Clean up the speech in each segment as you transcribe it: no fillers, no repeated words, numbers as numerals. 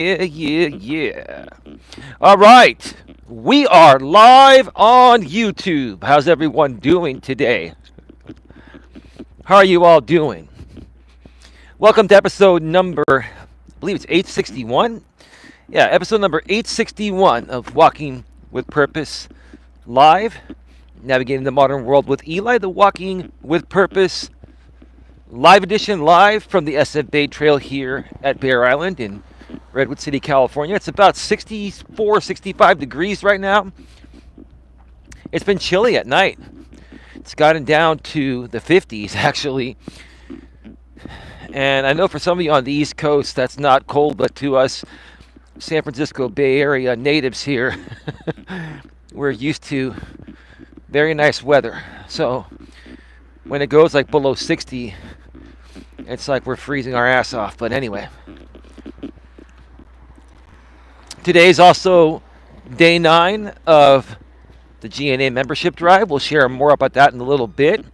Yeah. All right. We are live on YouTube. How's everyone doing today? How are you all doing? Welcome to episode number, I believe it's 861. Yeah, episode number 861 of Walking with Purpose Live. Navigating the Modern World with Eli, the Walking with Purpose Live edition, live from the SF Bay Trail here at Bear Island in Redwood City, California. It's about 64, 65 degrees right now. It's been chilly at night. It's gotten down to the 50s, actually. And I know for some of you on the East Coast, that's not cold, but to us San Francisco Bay Area natives here, we're used to very nice weather. So when it goes like below 60, it's like we're freezing our ass off. But anyway, today's also day 9 of the GNA membership drive. We'll share more about that in a little bit.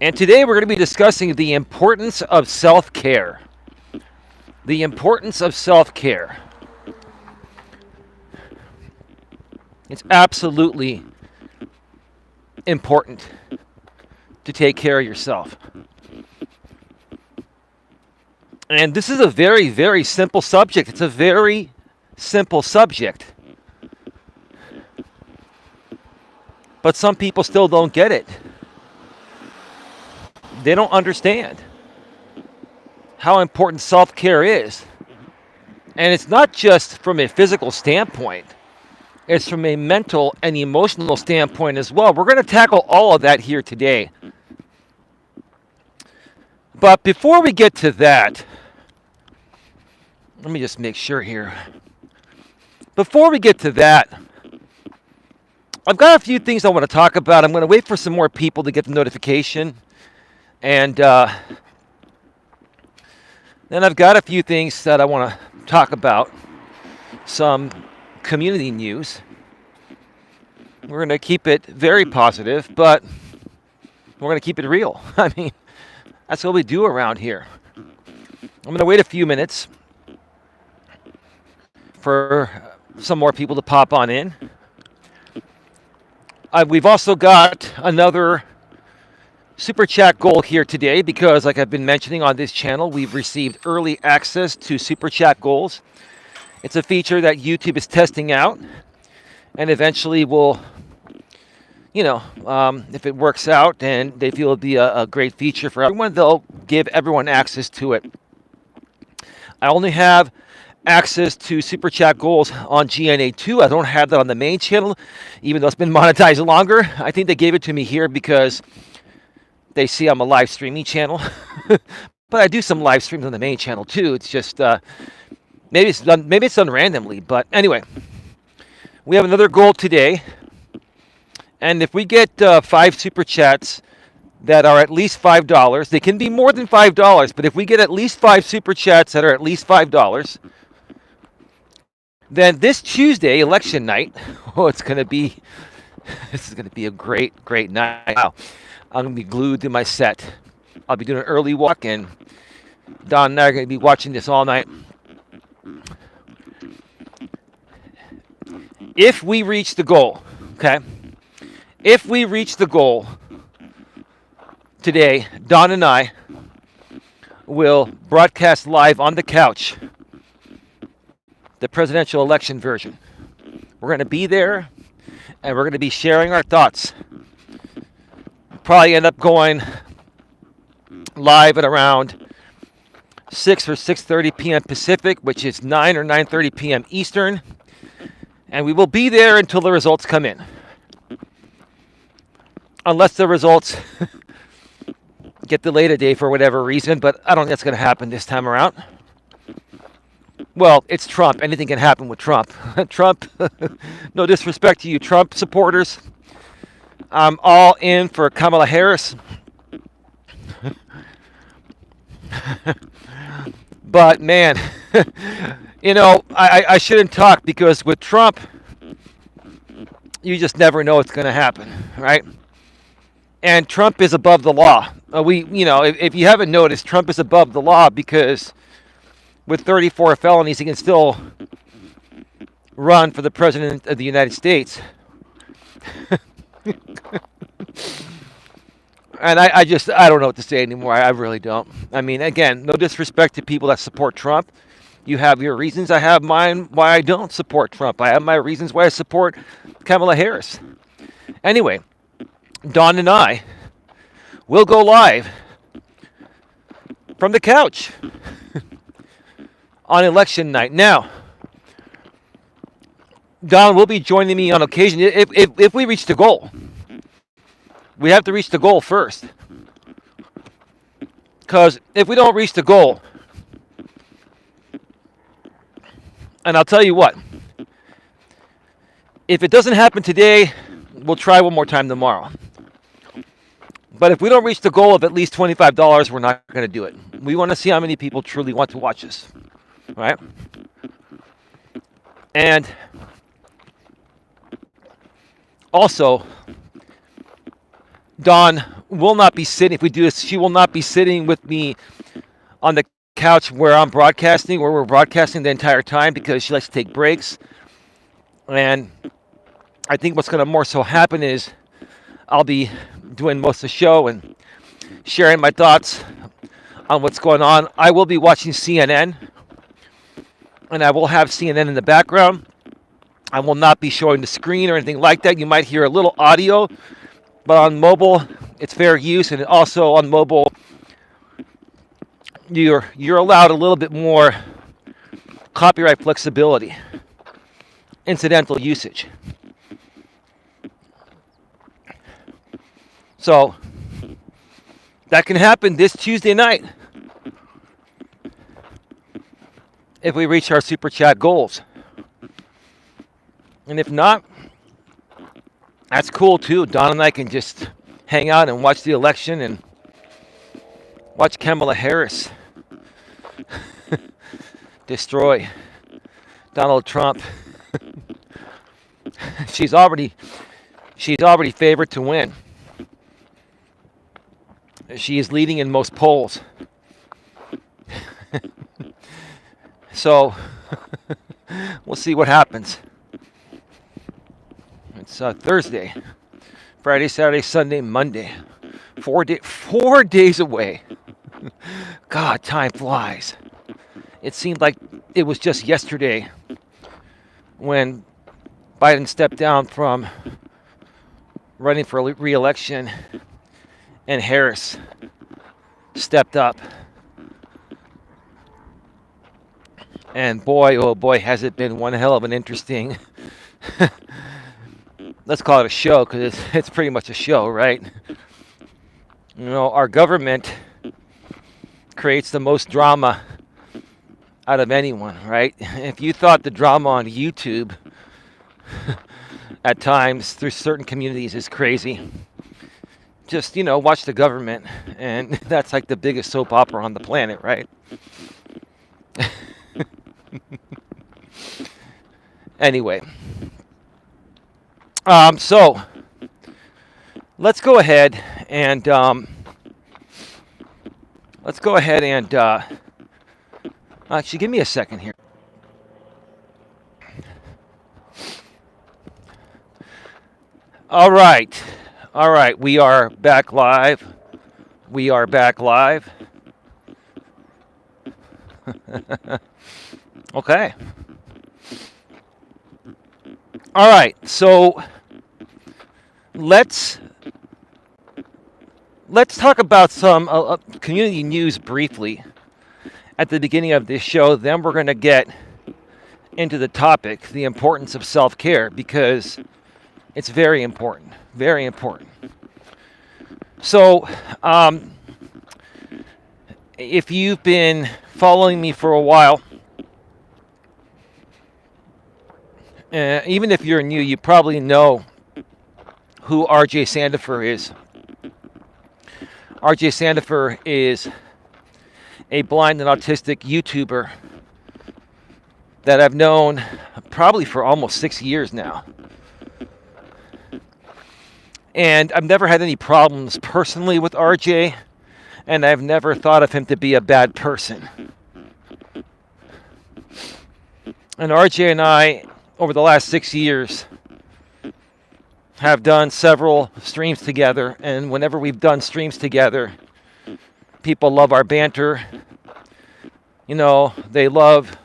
And today we're going to be discussing the importance of self-care. The importance of self-care. It's absolutely important to take care of yourself. And this is a very, very simple subject. It's a very simple subject. But some people still don't get it. They don't understand how important self-care is. And it's not just from a physical standpoint. It's from a mental and emotional standpoint as well. We're going to tackle all of that here today. But before we get to that, let me just make sure here. Before we get to that, I've got a few things I want to talk about. I'm going to wait for some more people to get the notification. And then I've got a few things that I want to talk about. Some community news. We're going to keep it very positive, but we're going to keep it real. I mean, that's what we do around here. I'm going to wait a few minutes for some more people to pop on in. We've also got another Super Chat goal here today because, like I've been mentioning on this channel, we've received early access to Super Chat goals. It's a feature that YouTube is testing out, and eventually will, if it works out and they feel it'll be a great feature for everyone, they'll give everyone access to it. I only have access to Super Chat goals on GNA 2. I don't have that on the main channel, even though it's been monetized longer. I think they gave it to me here because they see I'm a live streaming channel. But I do some live streams on the main channel too. It's just maybe it's done randomly. But anyway, we have another goal today. And if we get 5 Super Chats that are at least $5, they can be more than $5, but if we get at least 5 Super Chats that are at least $5, then this Tuesday, election night, this is going to be a great, great night. Wow. I'm going to be glued to my set. I'll be doing an early walk, and Don and I are going to be watching this all night. If we reach the goal, okay? If we reach the goal today, Don and I will broadcast live on the couch the presidential election version. We're going to be there, and we're going to be sharing our thoughts. Probably end up going live at around 6 or 6:30 p.m. Pacific, which is 9 or 9:30 p.m. Eastern. And we will be there until the results come in. Unless the results get delayed a day for whatever reason, but I don't think that's going to happen this time around. Well, it's Trump. Anything can happen with Trump. Trump, no disrespect to you Trump supporters. I'm all in for Kamala Harris. But man, I shouldn't talk because with Trump, you just never know what's going to happen, right? And Trump is above the law. If you haven't noticed, Trump is above the law because with 34 felonies, he can still run for the president of the United States. And I don't know what to say anymore. I really don't. I mean, again, no disrespect to people that support Trump. You have your reasons. I have mine why I don't support Trump. I have my reasons why I support Kamala Harris. Anyway, Don and I will go live from the couch on election night. Now, Don will be joining me on occasion if we reach the goal. We have to reach the goal first. Because if we don't reach the goal, and I'll tell you what, if it doesn't happen today, we'll try one more time tomorrow. But if we don't reach the goal of at least $25, we're not going to do it. We want to see how many people truly want to watch us. All right? And also, Dawn will not be sitting, if we do this, she will not be sitting with me on the couch where I'm broadcasting, where we're broadcasting the entire time, because she likes to take breaks. And I think what's going to more so happen is I'll be doing most of the show and sharing my thoughts on what's going on. I will be watching CNN, and I will have CNN in the background. I will not be showing the screen or anything like that. You might hear a little audio, but on mobile, it's fair use, and also on mobile, you're allowed a little bit more copyright flexibility, incidental usage. So that can happen this Tuesday night if we reach our super chat goals. And if not, that's cool too. Don and I can just hang out and watch the election and watch Kamala Harris destroy Donald Trump. She's already favored to win. She is leading in most polls. So we'll see what happens. It's Thursday, Friday, Saturday, Sunday, Monday. 4 days away. God, time flies. It seemed like it was just yesterday when Biden stepped down from running for re-election and Harris stepped up. And boy, oh boy, has it been one hell of an interesting, let's call it a show, because it's pretty much a show, right? You know, our government creates the most drama out of anyone, right? If you thought the drama on YouTube at times through certain communities is crazy, just, you know, watch the government, and that's like the biggest soap opera on the planet, right? Anyway, so let's go ahead and actually, give me a second here. All right, we are back live. Okay. All right, so let's talk about some community news briefly at the beginning of this show. Then we're going to get into the topic, the importance of self-care, because it's very important, very important. So, if you've been following me for a while, even if you're new, you probably know who R.J. Sandifer is. R.J. Sandifer is a blind and autistic YouTuber that I've known probably for almost 6 years now. And I've never had any problems personally with RJ, and I've never thought of him to be a bad person. And RJ and I, over the last 6 years, have done several streams together. And whenever we've done streams together, people love our banter. You know, they love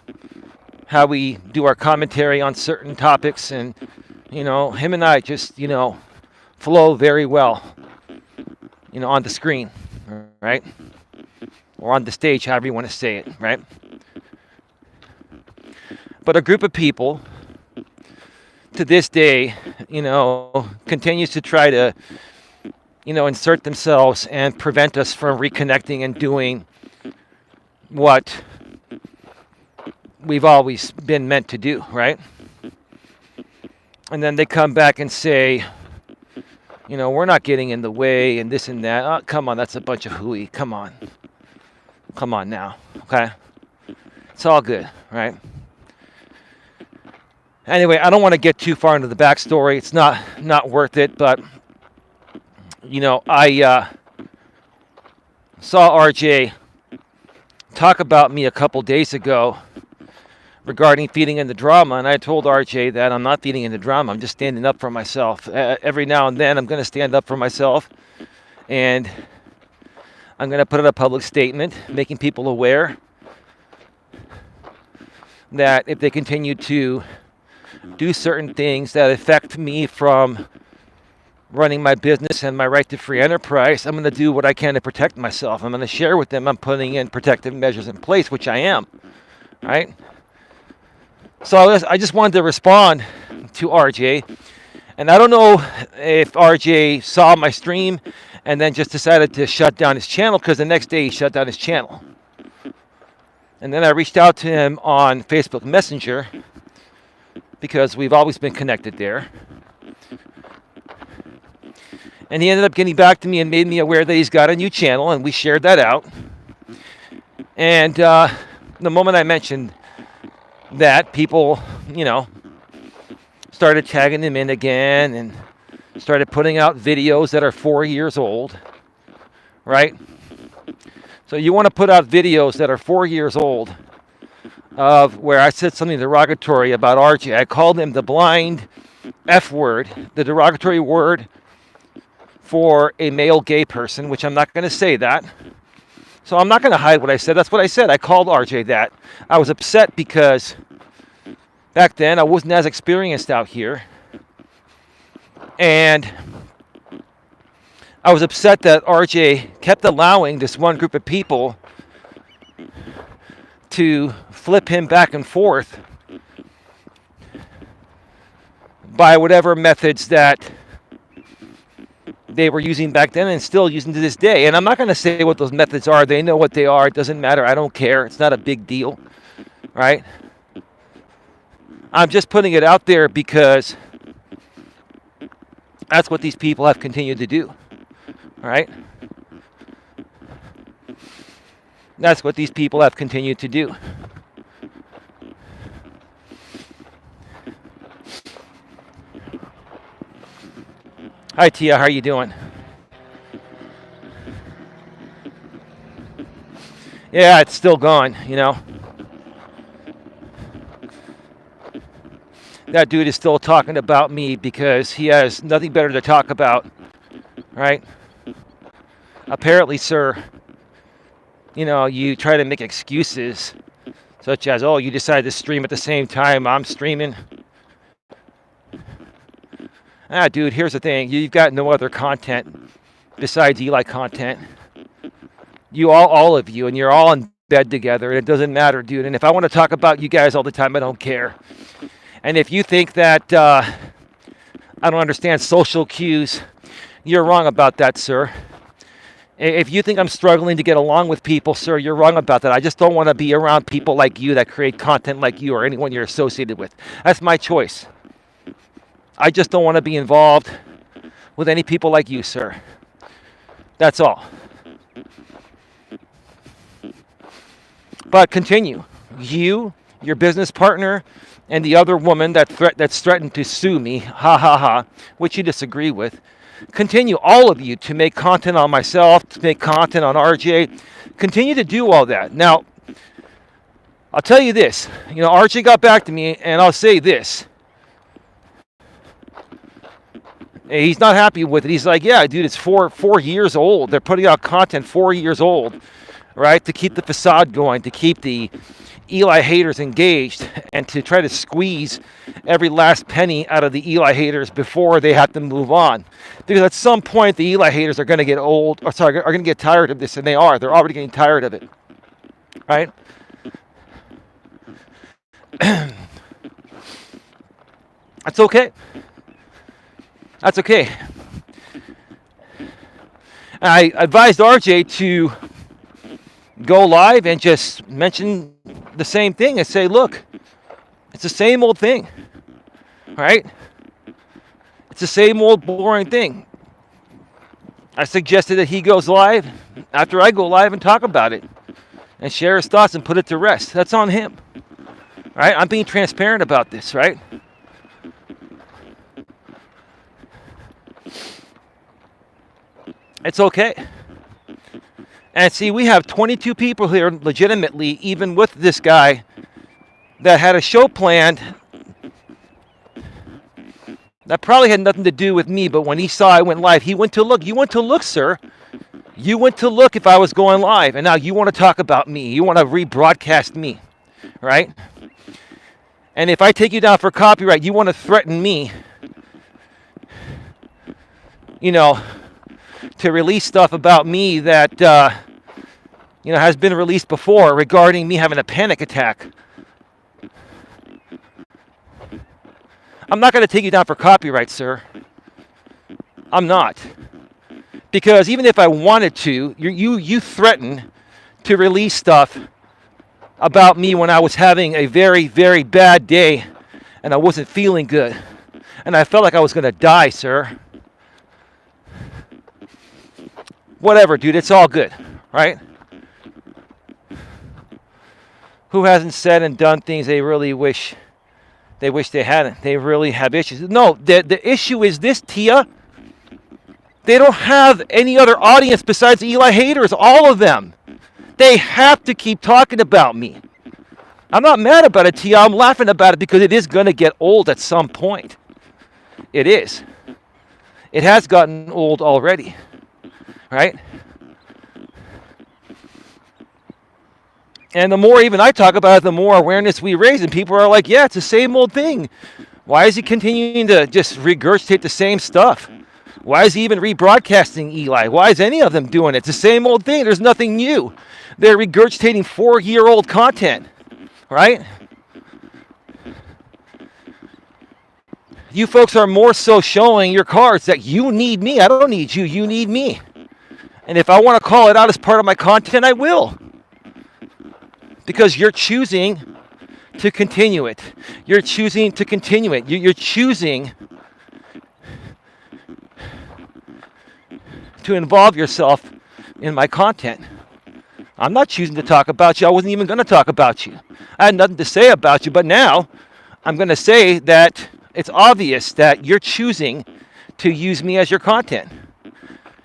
how we do our commentary on certain topics. And, you know, him and I just, you know, flow very well, you know, on the screen, right? Or on the stage, however you want to say it, right? But a group of people to this day, you know, continues to try to, you know, insert themselves and prevent us from reconnecting and doing what we've always been meant to do, right? And then they come back and say, you know, we're not getting in the way and this and that. Oh, come on, that's a bunch of hooey. Come on. Come on now, okay? It's all good, right? Anyway, I don't want to get too far into the backstory. It's not worth it, but, you know, I saw RJ talk about me a couple days ago regarding feeding into drama, and I told RJ that I'm not feeding into drama. I'm just standing up for myself. Every now and then, I'm going to stand up for myself, and I'm going to put out a public statement making people aware that if they continue to do certain things that affect me from running my business and my right to free enterprise, I'm going to do what I can to protect myself. I'm going to share with them I'm putting in protective measures in place, which I am, right? So I just wanted to respond to RJ. And I don't know if RJ saw my stream and then just decided to shut down his channel, because the next day he shut down his channel. And then I reached out to him on Facebook Messenger, because we've always been connected there. And he ended up getting back to me and made me aware that he's got a new channel, and we shared that out. And the moment I mentioned that, people, you know, started tagging him in again and started putting out videos that are 4 years old, right? So you want to put out videos that are 4 years old of where I said something derogatory about RJ. I called him the blind F word, the derogatory word for a male gay person, which I'm not going to say that. So I'm not going to hide what I said. That's what I said. I called RJ that. I was upset because back then I wasn't as experienced out here. And I was upset that RJ kept allowing this one group of people to flip him back and forth by whatever methods that they were using back then and still using to this day. And I'm not going to say what those methods are. They know what they are. It doesn't matter. I don't care. It's not a big deal, right? I'm just putting it out there because that's what these people have continued to do, right? That's what these people have continued to do. Hi, Tia. How are you doing? Yeah, it's still gone, you know. That dude is still talking about me because he has nothing better to talk about, right? Apparently, sir, you know, you try to make excuses such as, oh, you decided to stream at the same time I'm streaming. Ah, dude, here's the thing. You've got no other content besides Eli content. You all of you, and you're all in bed together, and it doesn't matter, dude. And if I want to talk about you guys all the time, I don't care. And if you think that I don't understand social cues, you're wrong about that, sir. If you think I'm struggling to get along with people, sir, you're wrong about that. I just don't want to be around people like you that create content like you or anyone you're associated with. That's my choice. I just don't want to be involved with any people like you, sir. That's all. But continue. You, your business partner, and the other woman that's threatened to sue me, ha ha ha, which you disagree with, continue, all of you, to make content on myself, to make content on RJ. Continue to do all that. Now, I'll tell you this. Archie got back to me, and I'll say this. He's not happy with it. He's like, yeah, dude, it's 4 years old. They're putting out content 4 years old, right, to keep the facade going, to keep the Eli haters engaged, and to try to squeeze every last penny out of the Eli haters before they have to move on. Because at some point, the Eli haters are going to get are going to get tired of this, and they are. They're already getting tired of it, right? That's okay. That's okay. I advised RJ to go live and just mention the same thing and say, look, it's the same old thing, right? It's the same old boring thing. I suggested that he goes live after I go live and talk about it and share his thoughts and put it to rest. That's on him, right? I'm being transparent about this, right? It's okay. And see, we have 22 people here legitimately, even with this guy, that had a show planned that probably had nothing to do with me, but when he saw I went live, he went to look. You went to look, sir. You went to look if I was going live, and now you want to talk about me. You want to rebroadcast me, right? And if I take you down for copyright, you want to threaten me, to release stuff about me that, has been released before regarding me having a panic attack. I'm not going to take you down for copyright, sir. I'm not. Because even if I wanted to, you threaten to release stuff about me when I was having a very, very bad day and I wasn't feeling good. And I felt like I was going to die, sir. Whatever, dude, it's all good, right? Who hasn't said and done things they really wish they hadn't? They really have issues. No, the issue is this, Tia. They don't have any other audience besides Eli haters, all of them. They have to keep talking about me. I'm not mad about it, Tia. I'm laughing about it because it is going to get old at some point. It is. It has gotten old already. Right? And the more even I talk about it, the more awareness we raise, and people are like, yeah, it's the same old thing. Why is he continuing to just regurgitate the same stuff? Why is he even rebroadcasting Eli? Why is any of them doing it? It's the same old thing. There's nothing new. They're regurgitating 4-year-old content, right? You folks are more so showing your cards that you need me. I don't need you. You need me. And if I want to call it out as part of my content, I will. Because you're choosing to continue it. You're choosing to continue it. You're choosing to involve yourself in my content. I'm not choosing to talk about you. I wasn't even going to talk about you. I had nothing to say about you. But now I'm going to say that it's obvious that you're choosing to use me as your content.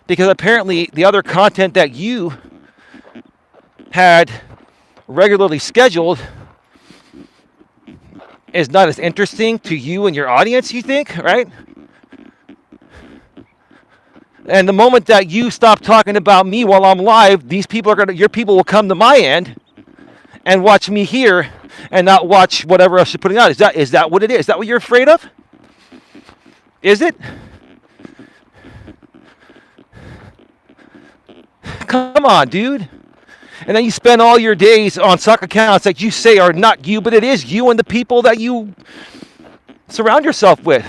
Because apparently the other content that you had regularly scheduled is not as interesting to you and your audience, you think, right? And the moment that you stop talking about me while I'm live, your people will come to my end and watch me here and not watch whatever else you're putting out. Is that what it is? Is that what you're afraid of? Is it? Come on, dude. And then you spend all your days on suck accounts that you say are not you, but it is you and the people that you surround yourself with.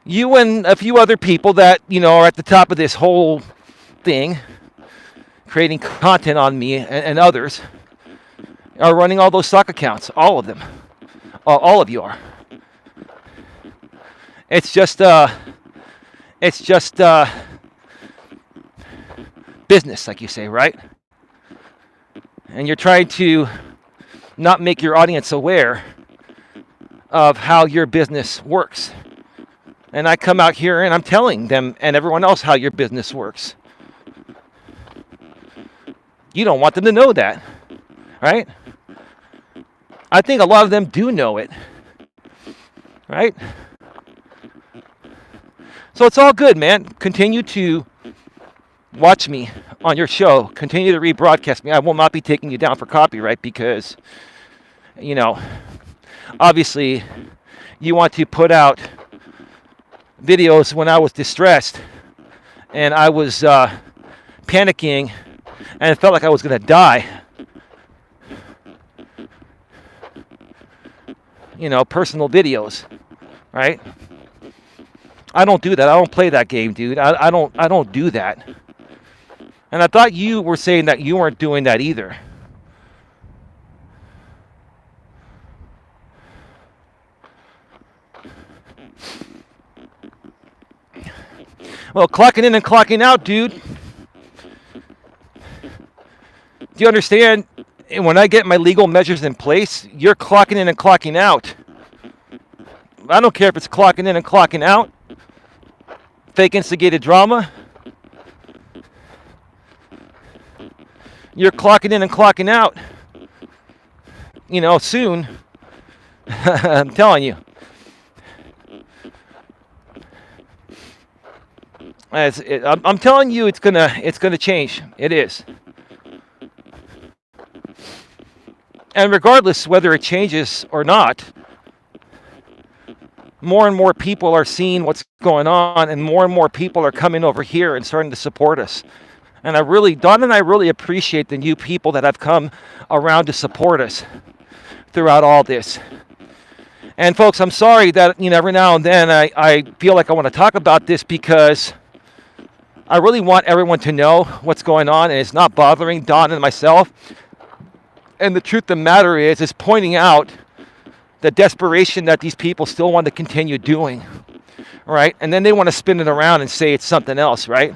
You and a few other people that, are at the top of this whole thing, creating content on me and others, are running all those suck accounts. All of them. All of you are. It's just business, like you say, right? And you're trying to not make your audience aware of how your business works. And I come out here and I'm telling them and everyone else how your business works. You don't want them to know that, right? I think a lot of them do know it, right? So it's all good, man. Continue to watch me on your show. Continue to rebroadcast me. I will not be taking you down for copyright because, you know, obviously you want to put out videos when I was distressed and I was panicking and it felt like I was going to die. You know, personal videos, right? I don't do that. I don't play that game, dude. I don't do that. And I thought you were saying that you weren't doing that either. Well, clocking in and clocking out, dude. Do you understand? When I get my legal measures in place, you're clocking in and clocking out. I don't care if it's clocking in and clocking out. Fake instigated drama. You're clocking in and clocking out. You know, soon. I'm telling you. I'm telling you, it's gonna change. It is. And regardless whether it changes or not, more and more people are seeing what's going on, and more people are coming over here and starting to support us. And Don and I really appreciate the new people that have come around to support us throughout all this. And folks, I'm sorry that, every now and then I feel like I want to talk about this because I really want everyone to know what's going on, and it's not bothering Don and myself. And the truth of the matter is pointing out the desperation that these people still want to continue doing, right? And then they want to spin it around and say it's something else, right?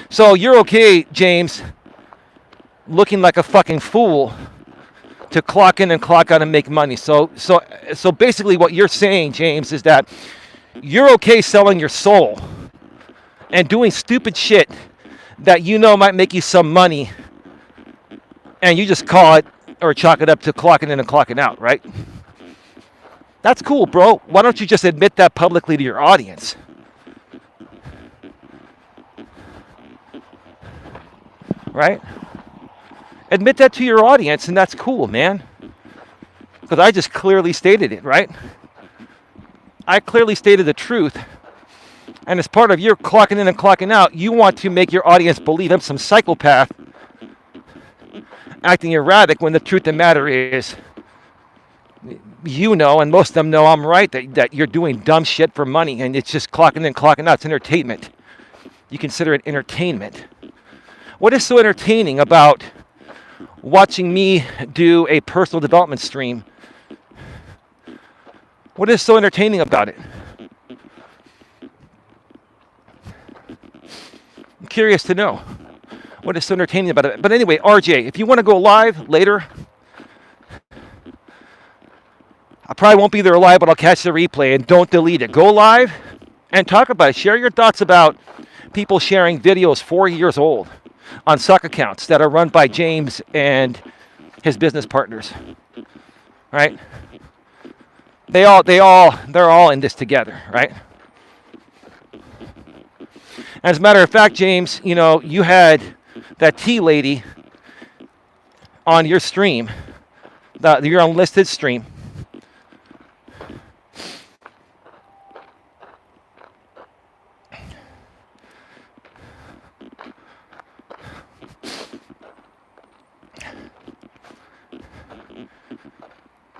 So you're okay, James, looking like a fucking fool to clock in and clock out and make money. So basically what you're saying, James, is that you're okay selling your soul and doing stupid shit that might make you some money, and you just call it or chalk it up to clocking in and clocking out, right? That's cool, bro. Why don't you just admit that publicly to your audience? Right? Admit that to your audience, and that's cool, man. Because I just clearly stated it, right? I clearly stated the truth. And as part of your clocking in and clocking out, you want to make your audience believe I'm some psychopath acting erratic, when the truth of the matter is, and most of them know I'm right, that you're doing dumb shit for money, and it's just clocking in and clocking out. It's entertainment. You consider it entertainment. What is so entertaining about watching me do a personal development stream? What is so entertaining about it? I'm curious to know what is so entertaining about it. But anyway, RJ, if you want to go live later, I probably won't be there live, but I'll catch the replay, and don't delete it. Go live and talk about it. Share your thoughts about people sharing videos 4 years old on suck accounts that are run by James and his business partners. Right? They're all in this together, right? As a matter of fact, James, you had that tea lady on your stream, your unlisted stream.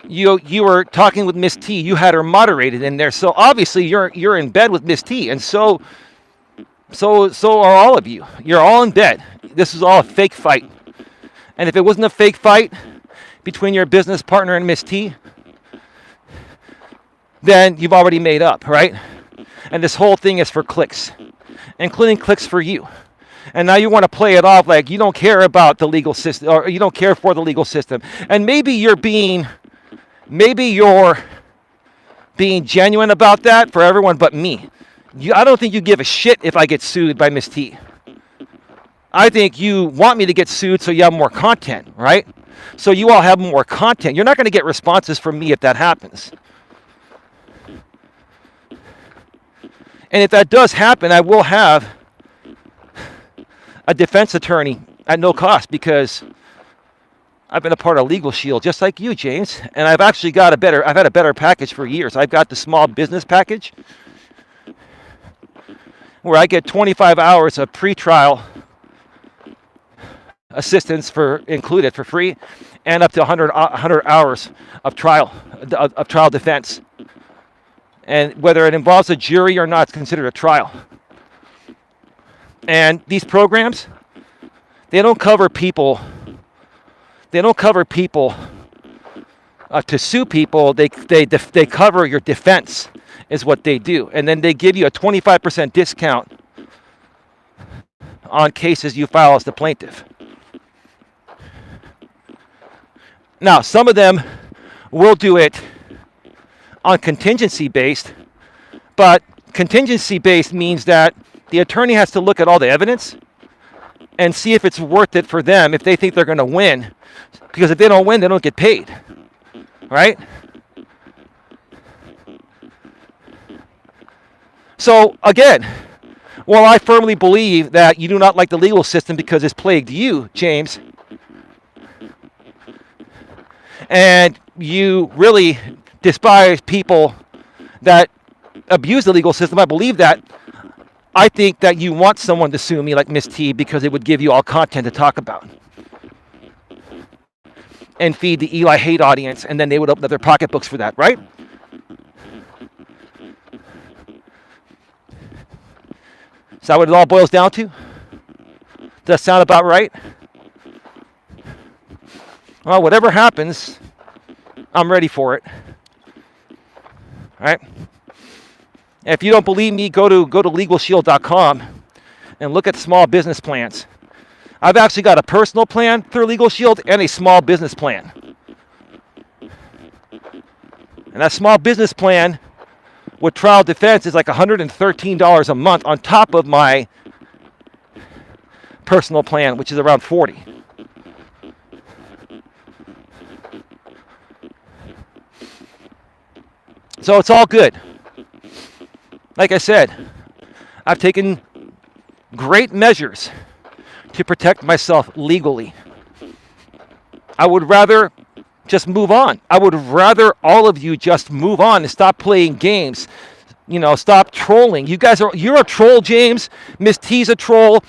You were talking with Miss T. You had her moderated in there, so obviously you're in bed with Miss T, and so are all of you. You're all in bed. This is all a fake fight. And if it wasn't a fake fight between your business partner and Miss T, then you've already made up, right? And this whole thing is for clicks, including clicks for you. And now you want to play it off like you don't care about the legal system, or you don't care for the legal system. And maybe you're being genuine about that for everyone but me. I don't think you give a shit if I get sued by Miss T. I think you want me to get sued so you have more content, right? So you all have more content. You're not going to get responses from me if that happens. And if that does happen, I will have a defense attorney at no cost because I've been a part of Legal Shield, just like you, James. And I've actually got I've had a better package for years. I've got the small business package where I get 25 hours of pretrial assistance included for free, and up to 100 hours of trial defense. And whether it involves a jury or not, it's considered a trial. And these programs, they don't cover people. They don't cover people to sue people. They cover your defense, is what they do. And then they give you a 25% discount on cases you file as the plaintiff. Now, some of them will do it on contingency based, but contingency based means that the attorney has to look at all the evidence and see if it's worth it for them, if they think they're going to win. Because if they don't win, they don't get paid, right? So again, while I firmly believe that you do not like the legal system because it's plagued you, James, and you really despise people that abuse the legal system, I believe that. I think that you want someone to sue me like Miss T because it would give you all content to talk about and feed the Eli hate audience, and then they would open up their pocketbooks for that, right? Is that what it all boils down to? Does that sound about right? Well, whatever happens, I'm ready for it. All right? If you don't believe me, go to LegalShield.com and look at small business plans. I've actually got a personal plan through Legal Shield and a small business plan. And that small business plan with trial defense is like $113 a month on top of my personal plan, which is around $40. So it's all good. Like I said, I've taken great measures to protect myself legally. I would rather just move on. I would rather all of you just move on and stop playing games. You know, stop trolling. You're a troll, James. Miss T's a troll.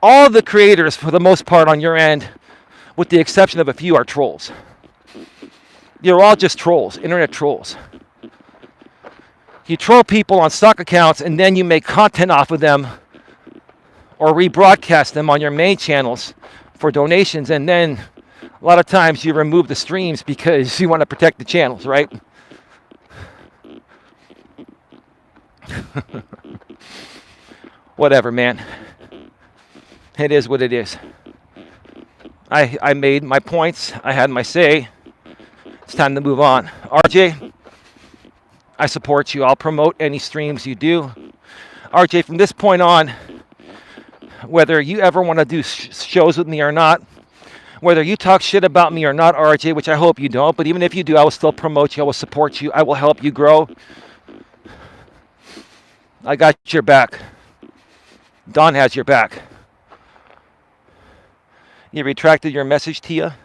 All the creators, for the most part on your end, with the exception of a few, are trolls. You're all just trolls, internet trolls. You troll people on stock accounts and then you make content off of them or rebroadcast them on your main channels for donations, and then a lot of times you remove the streams because you want to protect the channels, right? Whatever, man. It is what it is. I made my points. I had my say. It's time to move on. RJ, I support you. I'll promote any streams you do. RJ, from this point on, whether you ever want to do shows with me or not, whether you talk shit about me or not, RJ, which I hope you don't, but even if you do, I will still promote you. I will support you. I will help you grow. I got your back. Don has your back. You retracted your message, Tia?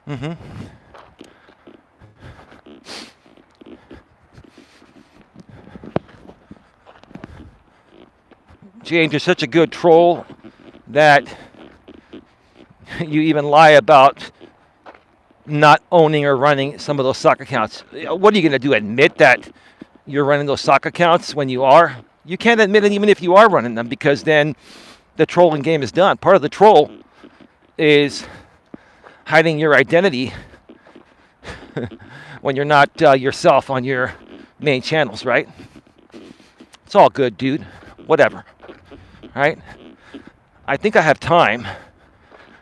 Mm-hmm. James, you're such a good troll that you even lie about not owning or running some of those stock accounts. What are you going to do? Admit that you're running those stock accounts when you are? You can't admit it even if you are running them, because then the trolling game is done. Part of the troll is hiding your identity when you're not yourself on your main channels, right? It's all good, dude. Whatever. Right? I think I have time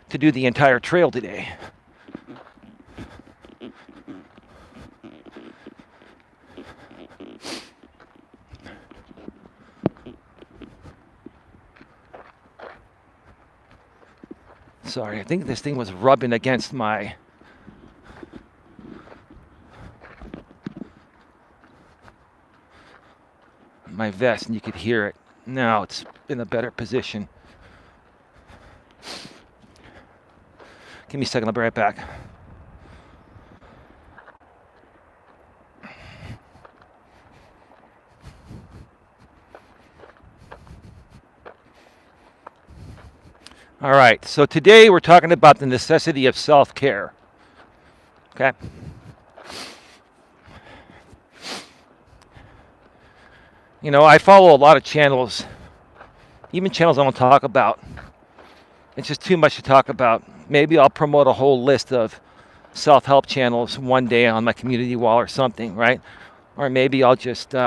to do the entire trail today. Sorry, I think this thing was rubbing against my vest, and you could hear it. Now it's in a better position. Give me a second, I'll be right back. All right, so today we're talking about the necessity of self-care. Okay? You know, I follow a lot of channels, even channels I don't talk about. It's just too much to talk about. Maybe I'll promote a whole list of self-help channels one day on my community wall or something, right? Or maybe I'll just, give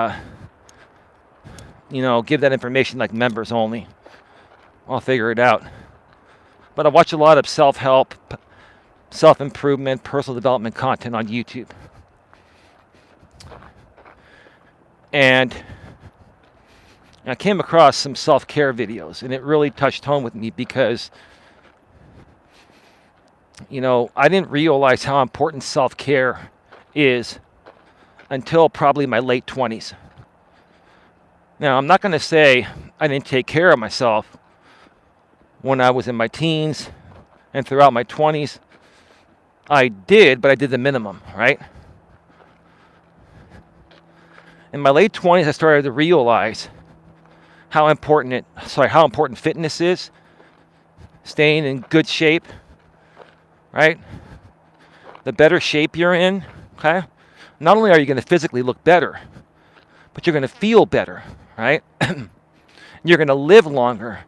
that information like members only. I'll figure it out. But I watch a lot of self-help, self-improvement, personal development content on YouTube. And I came across some self-care videos, and it really touched home with me because, I didn't realize how important self-care is until probably my late 20s. Now, I'm not going to say I didn't take care of myself when I was in my teens and throughout my 20s. I did, but I did the minimum, right? In my late 20s, I started to realize how important fitness is, staying in good shape, right? The better shape you're in, okay? Not only are you going to physically look better, but you're going to feel better, right? You're going to live longer,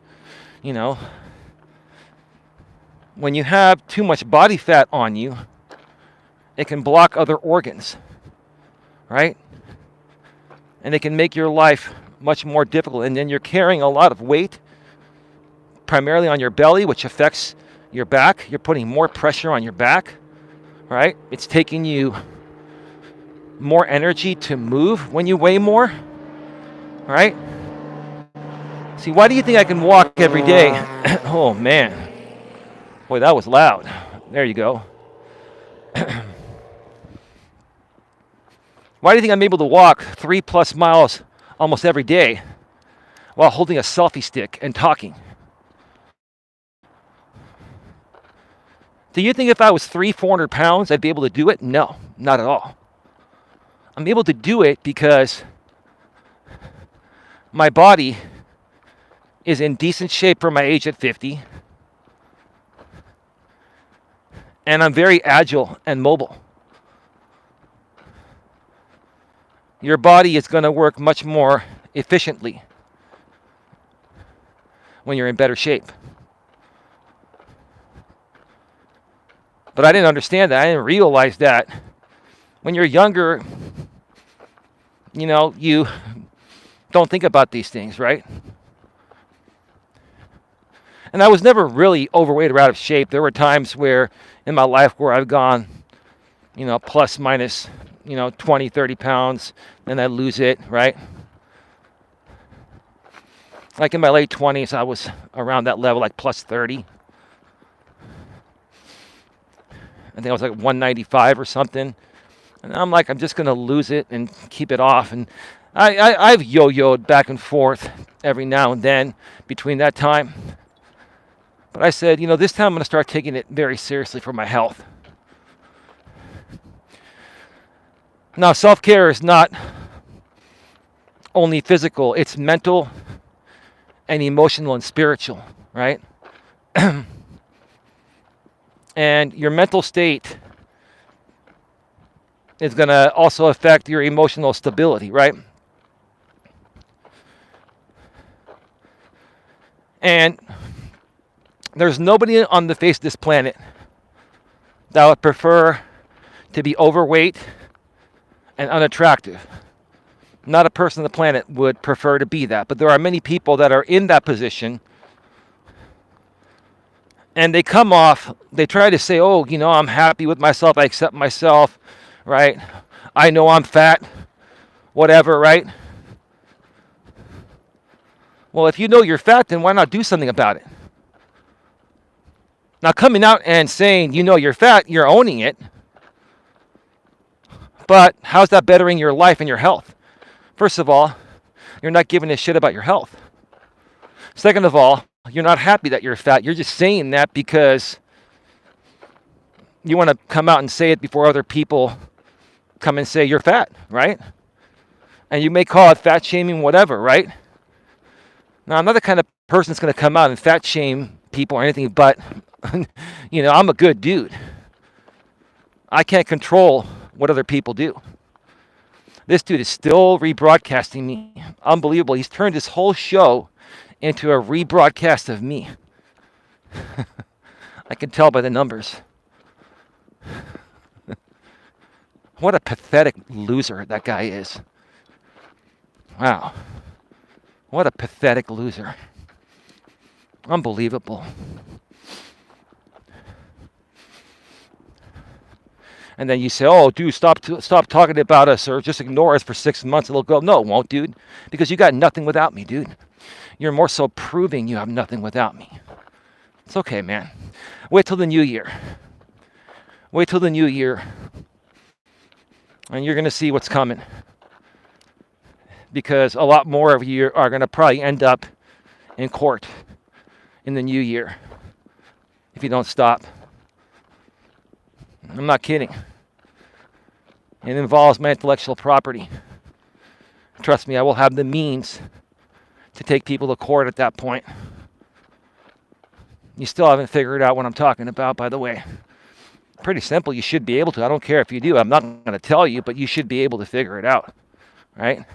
When you have too much body fat on you, it can block other organs, right? And it can make your life much more difficult. And then you're carrying a lot of weight, primarily on your belly, which affects your back. You're putting more pressure on your back, right? It's taking you more energy to move when you weigh more, right? See, why do you think I can walk every day? Oh, man. Boy, that was loud. There you go. Why do you think I'm able to walk 3+ miles almost every day while holding a selfie stick and talking? Do you think if I was 400 pounds, I'd be able to do it? No, not at all. I'm able to do it because my body is in decent shape for my age at 50. And I'm very agile and mobile. Your body is going to work much more efficiently when you're in better shape. But I didn't understand that. I didn't realize that. When you're younger, you don't think about these things, right? And I was never really overweight or out of shape. There were times where in my life where I've gone, plus minus, 20, 30 pounds, then I lose it, right? Like in my late 20s, I was around that level, like plus 30. I think I was like 195 or something. And I'm like, I'm just going to lose it and keep it off. And I've yo-yoed back and forth every now and then between that time. But I said, this time I'm going to start taking it very seriously for my health. Now, self-care is not only physical, it's mental and emotional and spiritual, right? And your mental state is going to also affect your emotional stability, right? And there's nobody on the face of this planet that would prefer to be overweight and unattractive. Not a person on the planet would prefer to be that. But there are many people that are in that position. And they try to say, oh, I'm happy with myself. I accept myself, right? I know I'm fat, whatever, right? Well, if you know you're fat, then why not do something about it? Now, coming out and saying, you're fat, you're owning it, but how's that bettering your life and your health? First of all, you're not giving a shit about your health. Second of all, you're not happy that you're fat. You're just saying that because you want to come out and say it before other people come and say you're fat, right? And you may call it fat shaming, whatever, right? Now, I'm not the kind of person that's going to come out and fat shame people or anything, but, I'm a good dude. I can't control what other people do. This dude is still rebroadcasting me. Unbelievable. He's turned this whole show into a rebroadcast of me. I can tell by the numbers. What a pathetic loser that guy is. Wow. What a pathetic loser. Unbelievable. And then you say, oh, dude, stop talking about us or just ignore us for 6 months. It'll go. No, it won't, dude. Because you got nothing without me, dude. You're more so proving you have nothing without me. It's okay, man. Wait till the new year. Wait till the new year. And you're going to see what's coming. Because a lot more of you are going to probably end up in court in the new year if you don't stop. I'm not kidding. It involves my intellectual property. Trust me, I will have the means to take people to court at that point. You still haven't figured out what I'm talking about, by the way. Pretty simple. You should be able to. I don't care if you do. I'm not going to tell you, but you should be able to figure it out. Right?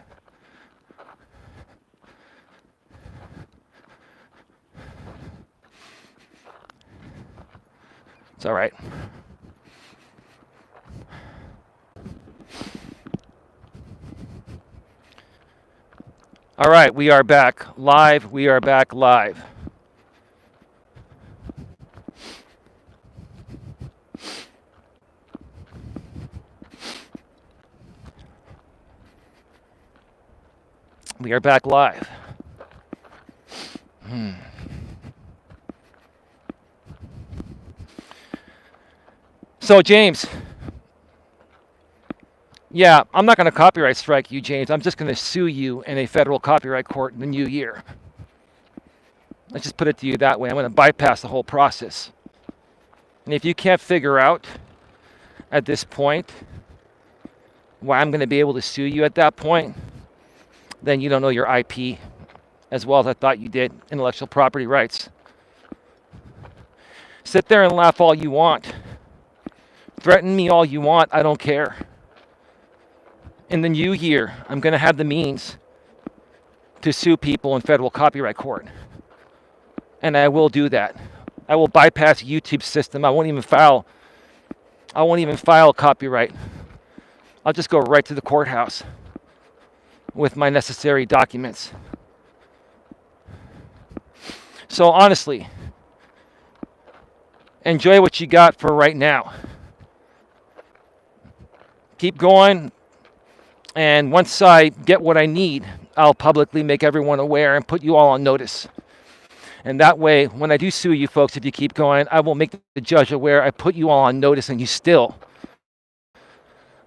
It's all right. All right, we are back live. We are back live. We are back live. So, James, yeah, I'm not going to copyright strike you, James. I'm just going to sue you in a federal copyright court in the new year. Let's just put it to you that way. I'm going to bypass the whole process. And if you can't figure out at this point why I'm going to be able to sue you at that point, then you don't know your IP as well as I thought you did, intellectual property rights. Sit there and laugh all you want. Threaten me all you want. I don't care. In the new year, I'm going to have the means to sue people in federal copyright court. And I will do that. I will bypass YouTube's system. I won't even file copyright. I'll just go right to the courthouse with my necessary documents. So honestly, enjoy what you got for right now. Keep going. And once I get what I need, I'll publicly make everyone aware and put you all on notice. And that way, when I do sue you folks, if you keep going, I will make the judge aware. I put you all on notice and you still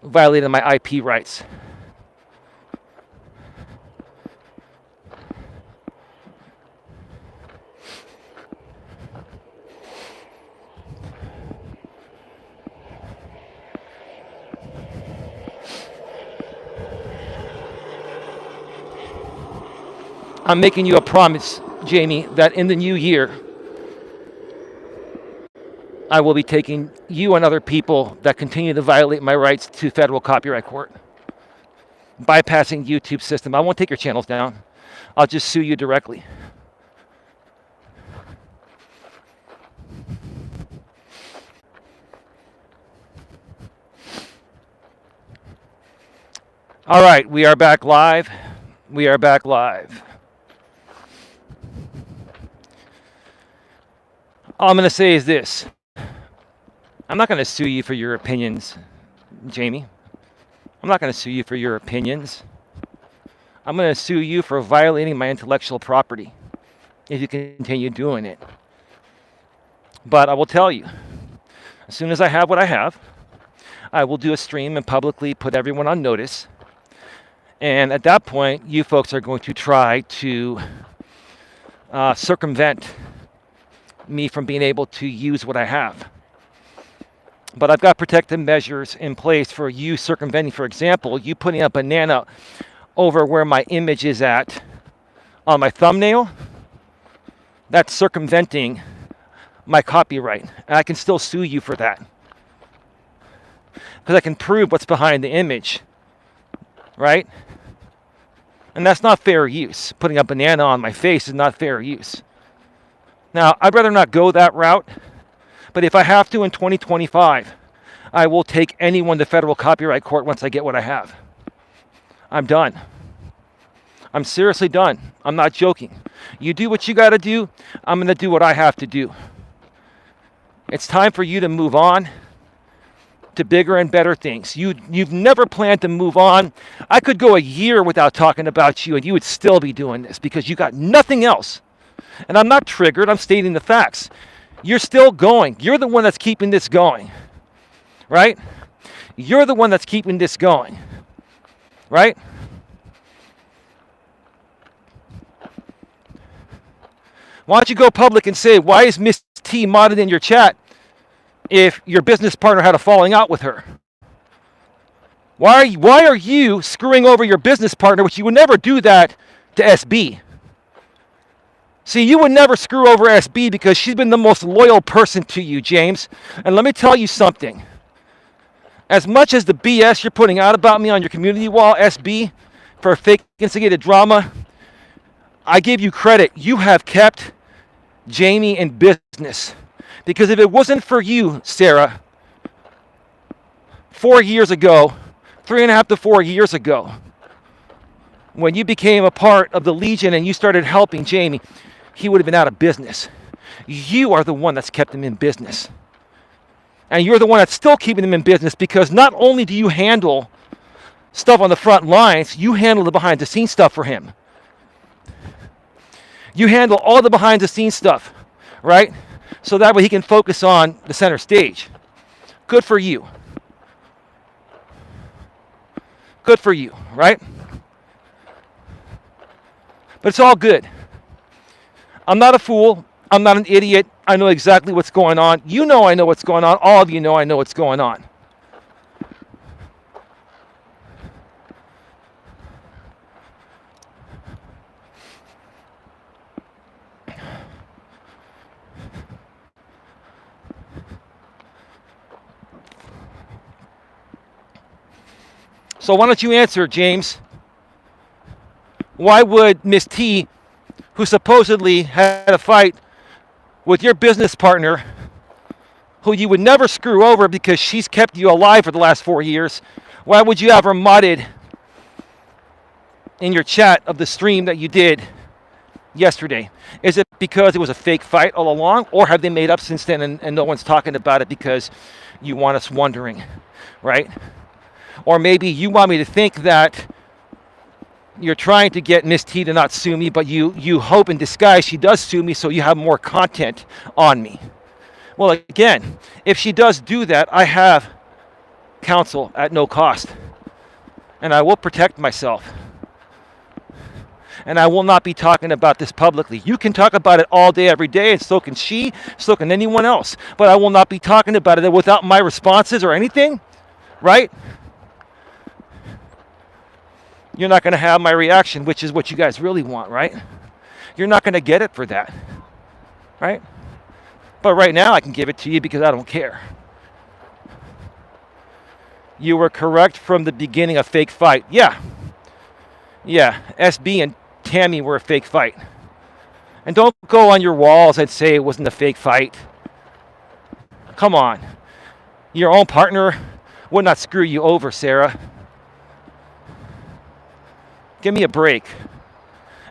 violated my IP rights. I'm making you a promise, Jamie, that in the new year, I will be taking you and other people that continue to violate my rights to federal copyright court. Bypassing YouTube system. I won't take your channels down. I'll just sue you directly. All right, we are back live. We are back live. All I'm going to say is this. I'm not going to sue you for your opinions, Jamie. I'm not going to sue you for your opinions. I'm going to sue you for violating my intellectual property if you continue doing it. But I will tell you, as soon as I have what I have, I will do a stream and publicly put everyone on notice. And at that point, you folks are going to try to circumvent me from being able to use what I have. But I've got protective measures in place for you circumventing. For example, you putting a banana over where my image is at on my thumbnail, that's circumventing my copyright. And I can still sue you for that. Because I can prove what's behind the image, right? And that's not fair use. Putting a banana on my face is not fair use. Now, I'd rather not go that route, but if I have to in 2025, I will take anyone to federal copyright court once I get what I have. I'm done. I'm seriously done. I'm not joking. You do what you got to do. I'm going to do what I have to do. It's time for you to move on to bigger and better things. You've never planned to move on. I could go a year without talking about you and you would still be doing this because you got nothing else. And I'm not triggered. I'm stating the facts. You're still going. You're the one that's keeping this going. Right? You're the one that's keeping this going. Right? Why don't you go public and say, why is Miss T modded in your chat if your business partner had a falling out with her? Why are you screwing over your business partner, which you would never do that to SB? See, you would never screw over SB because she's been the most loyal person to you, James. And let me tell you something. As much as the BS you're putting out about me on your community wall, SB, for fake instigated drama, I give you credit. You have kept Jamie in business. Because if it wasn't for you, Sarah, 4 years ago, 3.5 to 4 years ago, when you became a part of the Legion and you started helping Jamie, he would have been out of business. You are the one that's kept him in business. And you're the one that's still keeping him in business because not only do you handle stuff on the front lines, you handle the behind the scenes stuff for him. You handle all the behind the scenes stuff, right? So that way he can focus on the center stage. Good for you. Good for you, right? But it's all good. I'm not a fool. I'm not an idiot. I know exactly what's going on. You know I know what's going on. All of you know I know what's going on. So why don't you answer, James? Why would Miss T, who supposedly had a fight with your business partner, who you would never screw over because she's kept you alive for the last 4 years, why would you have her modded in your chat of the stream that you did yesterday? Is it because it was a fake fight all along, or have they made up since then and no one's talking about it because you want us wondering, right? Or maybe you want me to think that you're trying to get Miss T to not sue me, but you hope in disguise she does sue me so you have more content on me. Well, again, if she does do that, I have counsel at no cost. And I will protect myself. And I will not be talking about this publicly. You can talk about it all day, every day, and so can she, so can anyone else. But I will not be talking about it without my responses or anything, right? You're not going to have my reaction, which is what you guys really want, right? You're not going to get it for that, right? But right now I can give it to you because I don't care. You were correct from the beginning, a fake fight. Yeah, SB and Tammy were a fake fight. And don't go on your walls and say it wasn't a fake fight. Come on. Your own partner would not screw you over, Sarah. Give me a break.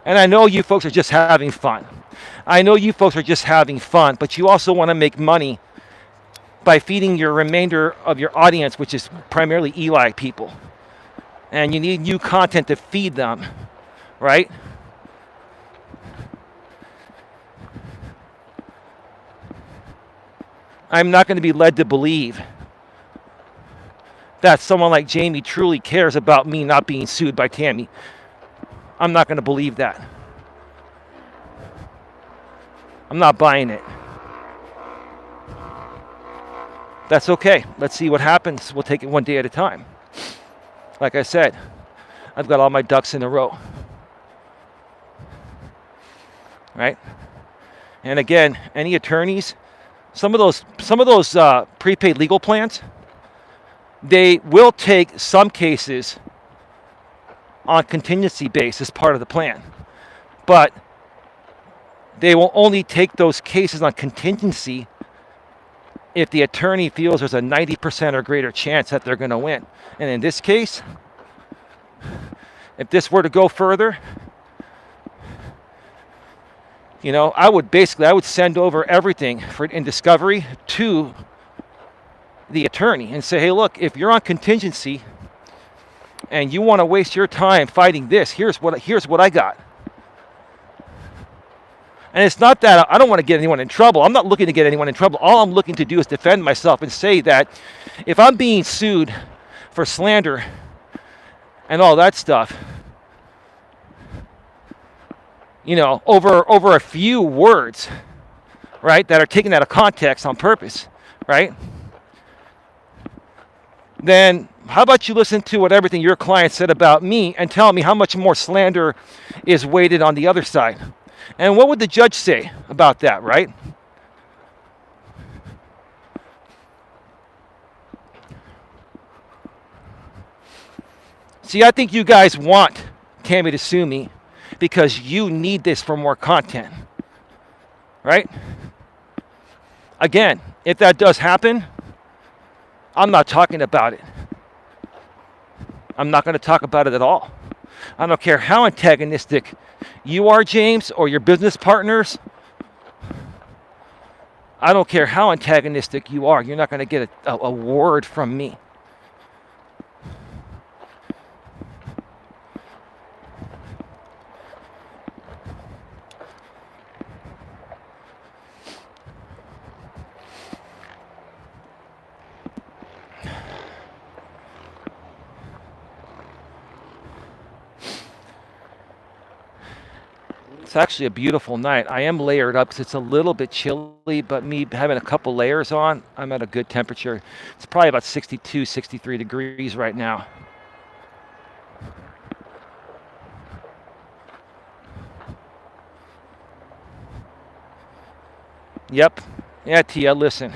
And I know you folks are just having fun. I know you folks are just having fun, but you also want to make money by feeding your remainder of your audience, which is primarily Eli people. And you need new content to feed them, right? I'm not going to be led to believe that someone like Jamie truly cares about me not being sued by Tammy. I'm not going to believe that. I'm not buying it. That's okay. Let's see what happens. We'll take it one day at a time. Like I said, I've got all my ducks in a row. Right? And again, any attorneys, some of those prepaid legal plans, they will take some cases on contingency base as part of the plan. But they will only take those cases on contingency if the attorney feels there's a 90% or greater chance that they're going to win. And in this case, if this were to go further, I would send over everything in discovery to the attorney and say, hey, look, if you're on contingency and you want to waste your time fighting this, here's what I got. And it's not that I don't want to get anyone in trouble. I'm not looking to get anyone in trouble. All I'm looking to do is defend myself and say that if I'm being sued for slander and all that stuff, over a few words, right, that are taken out of context on purpose, right, then how about you listen to what everything your client said about me and tell me how much more slander is weighted on the other side? And what would the judge say about that, right? See, I think you guys want Tammy to sue me because you need this for more content, right? Again, if that does happen, I'm not talking about it. I'm not going to talk about it at all. I don't care how antagonistic you are, James, or your business partners. I don't care how antagonistic you are. You're not going to get a word from me. It's actually a beautiful night. I am layered up because it's a little bit chilly, but me having a couple layers on, I'm at a good temperature. It's probably about 62, 63 degrees right now. Yep. Yeah, Tia, listen.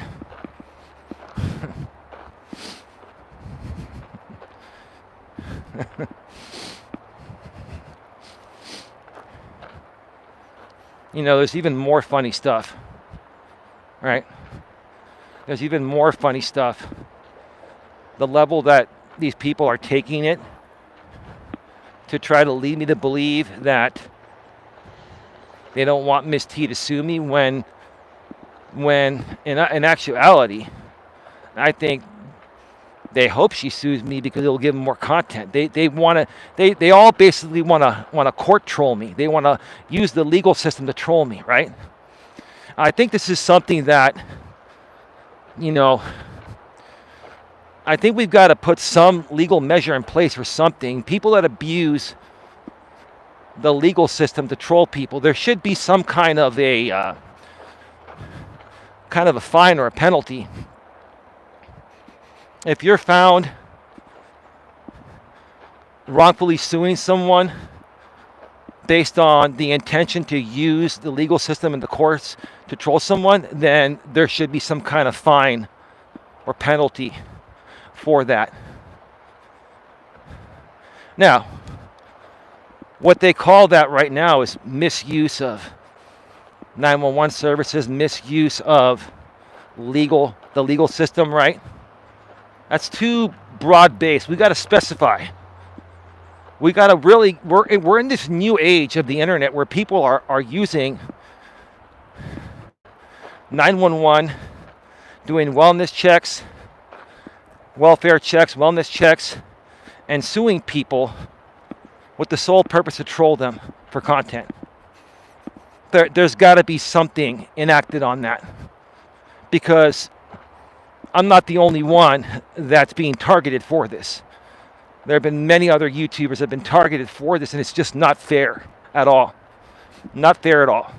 There's even more funny stuff, right? There's even more funny stuff. The level that these people are taking it to try to lead me to believe that they don't want Miss T to sue me when in actuality, I think they hope she sues me because it'll give them more content. They all basically want to court troll me. They want to use the legal system to troll me, right? I think this is something that, I think we've got to put some legal measure in place for something. People that abuse the legal system to troll people, there should be some kind of a fine or a penalty. If you're found wrongfully suing someone based on the intention to use the legal system in the courts to troll someone, then there should be some kind of fine or penalty for that. Now, what they call that right now is misuse of 911 services, misuse of the legal system, right? That's too broad-based. We got to specify. We got to really, we're in this new age of the internet where people are using 911, doing wellness checks, welfare checks, wellness checks, and suing people with the sole purpose to troll them for content. There's got to be something enacted on that, because I'm not the only one that's being targeted for this. There have been many other YouTubers that have been targeted for this, and it's just not fair at all. Not fair at all.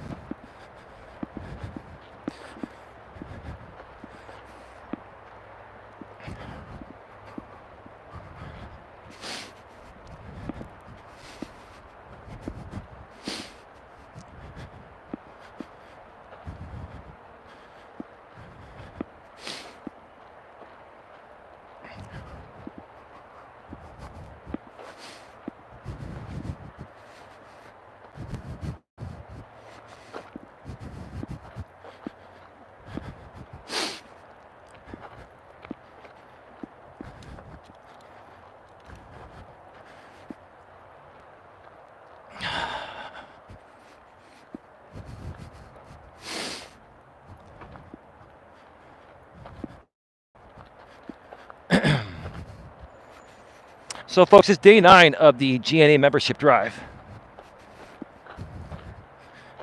So, folks, it's day 9 of the GNA membership drive.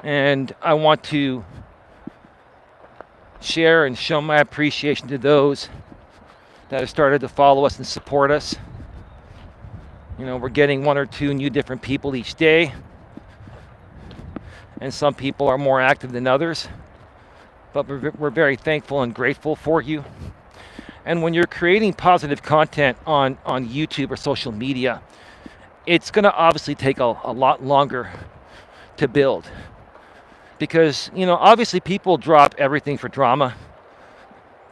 And I want to share and show my appreciation to those that have started to follow us and support us. You know, we're getting 1 or 2 new different people each day. And some people are more active than others. But we're very thankful and grateful for you. And when you're creating positive content on YouTube or social media, it's going to obviously take a lot longer to build. Because, you know, obviously people drop everything for drama.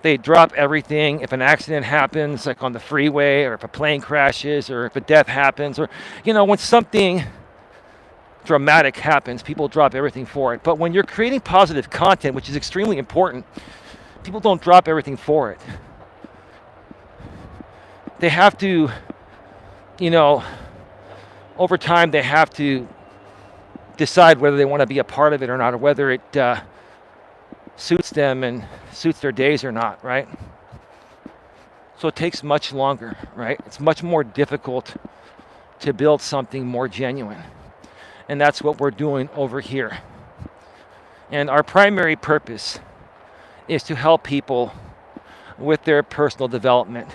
They drop everything if an accident happens, like on the freeway, or if a plane crashes, or if a death happens, or, you know, when something dramatic happens, people drop everything for it. But when you're creating positive content, which is extremely important, people don't drop everything for it. They have to, you know, over time they have to decide whether they want to be a part of it or not, or whether it suits them and suits their days or not, right? So it takes much longer, right? It's much more difficult to build something more genuine. And that's what we're doing over here. And our primary purpose is to help people with their personal development.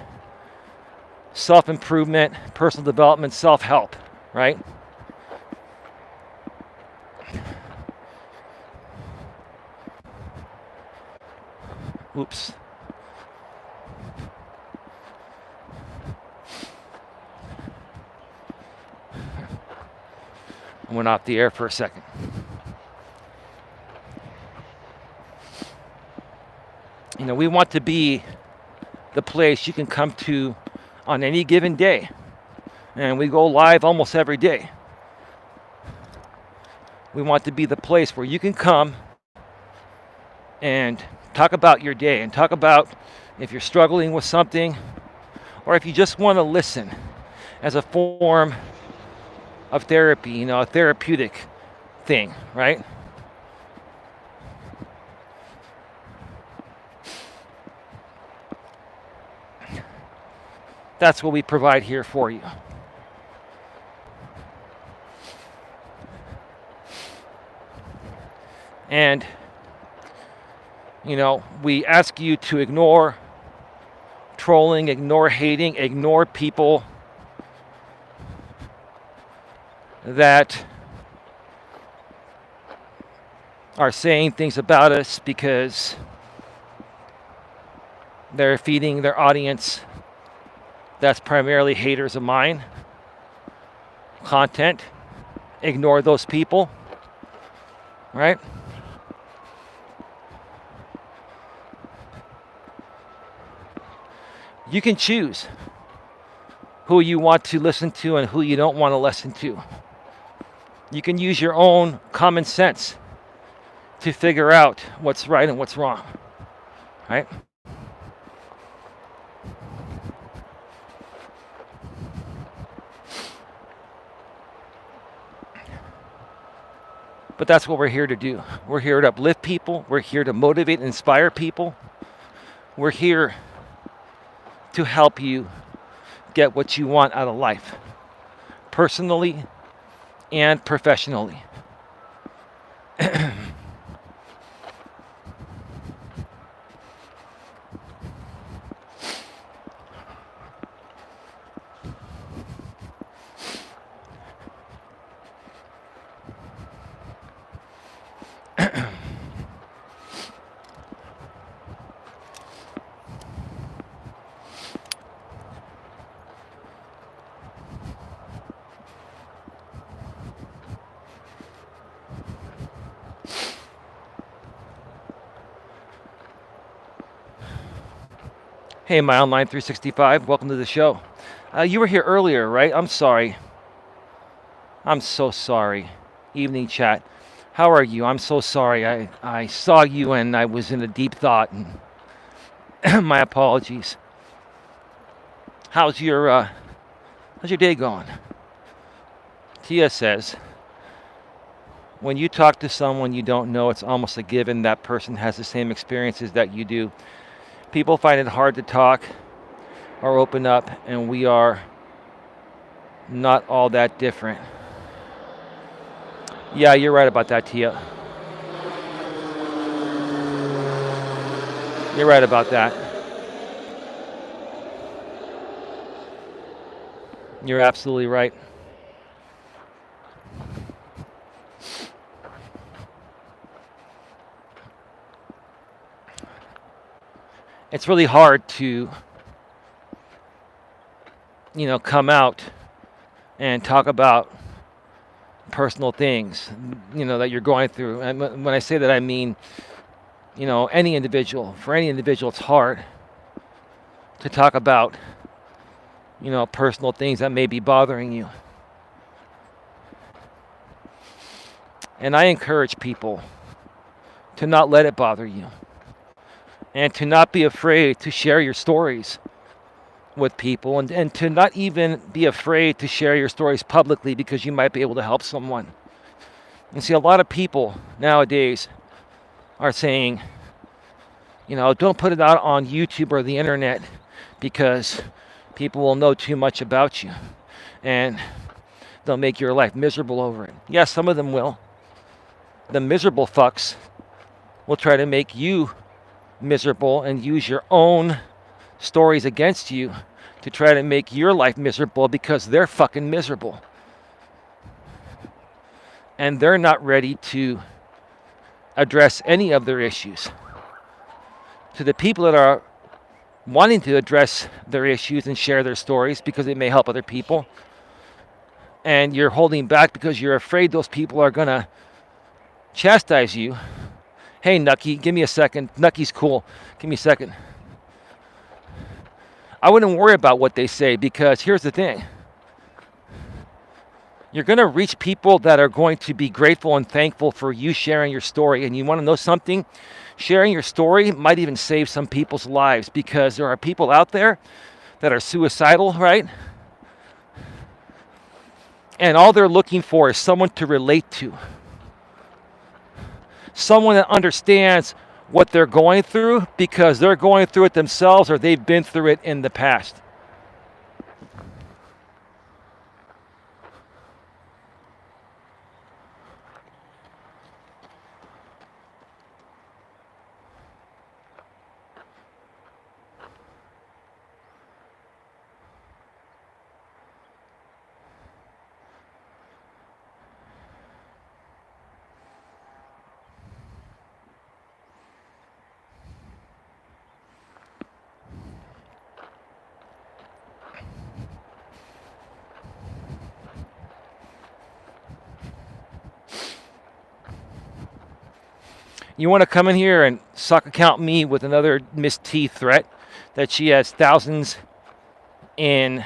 Self-improvement, personal development, self-help, right? Oops. I went off the air for a second. You know, we want to be the place you can come to on any given day. And we go live almost every day. We want to be the place where you can come and talk about your day and talk about if you're struggling with something, or if you just want to listen as a form of therapy, you know, a therapeutic thing, right? That's what we provide here for you. And, you know, we ask you to ignore trolling, ignore hating, ignore people that are saying things about us because they're feeding their audience that's primarily haters of mine content. Ignore those people, right? You can choose who you want to listen to and who you don't want to listen to. You can use your own common sense to figure out what's right and what's wrong, right? But that's what we're here to do. We're here to uplift people. We're here to motivate and inspire people. We're here to help you get what you want out of life, personally and professionally. Hey, my online 365, welcome to the show. You were here earlier, right? I'm sorry. I'm so sorry. Evening chat. How are you? I'm so sorry. I saw you and I was in a deep thought. And my apologies. How's your day going? Tia says, when you talk to someone you don't know, it's almost a given that person has the same experiences that you do. People find it hard to talk or open up, and we are not all that different. Yeah, you're right about that, Tia. You're right about that. You're absolutely right. It's really hard to, come out and talk about personal things, that you're going through. And when I say that, I mean, any individual. For any individual, it's hard to talk about, personal things that may be bothering you. And I encourage people to not let it bother you and to not be afraid to share your stories with people and to not even be afraid to share your stories publicly because you might be able to help someone. And see, a lot of people nowadays are saying, don't put it out on YouTube or the internet because people will know too much about you and they'll make your life miserable over it. Yes, some of them will. The miserable fucks will try to make you miserable and use your own stories against you to try to make your life miserable because they're fucking miserable. And they're not ready to address any of their issues. To the people that are wanting to address their issues and share their stories because it may help other people, and you're holding back because you're afraid those people are going to chastise you. Hey, Nucky, give me a second. Nucky's cool. Give me a second. I wouldn't worry about what they say because here's the thing. You're going to reach people that are going to be grateful and thankful for you sharing your story. And you want to know something? Sharing your story might even save some people's lives because there are people out there that are suicidal, right? And all they're looking for is someone to relate to. Someone that understands what they're going through because they're going through it themselves or they've been through it in the past. You want to come in here and suck account me with another Miss T threat that she has thousands in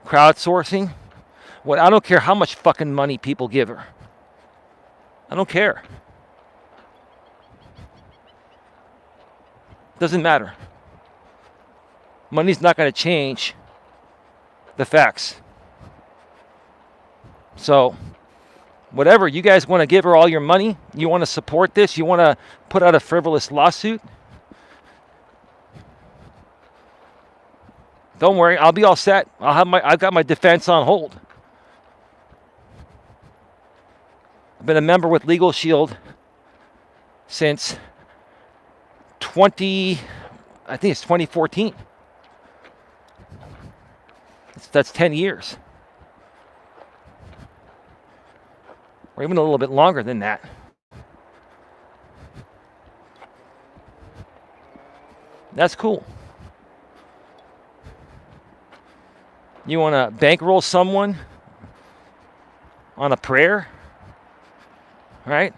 crowdsourcing? What, I don't care how much fucking money people give her. I don't care. Doesn't matter. Money's not going to change the facts. So, whatever, you guys want to give her all your money? You want to support this? You want to put out a frivolous lawsuit? Don't worry, I'll be all set. I've got my defense on hold. I've been a member with Legal Shield since I think it's 2014. That's 10 years. Or even a little bit longer than that. That's cool. You want to bankroll someone on a prayer, right?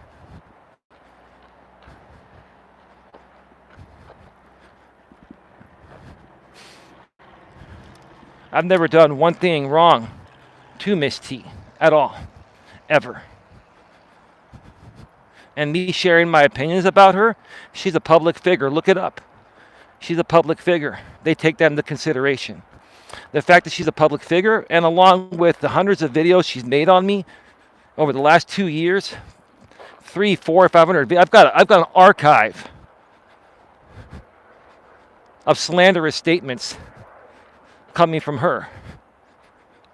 I've never done one thing wrong to Miss T at all, ever. And me sharing my opinions about her, she's a public figure. Look it up. She's a public figure. They take that into consideration. The fact that she's a public figure, and along with the hundreds of videos she's made on me over the last 2 years, 3, 4, 500. I've got an archive of slanderous statements coming from her,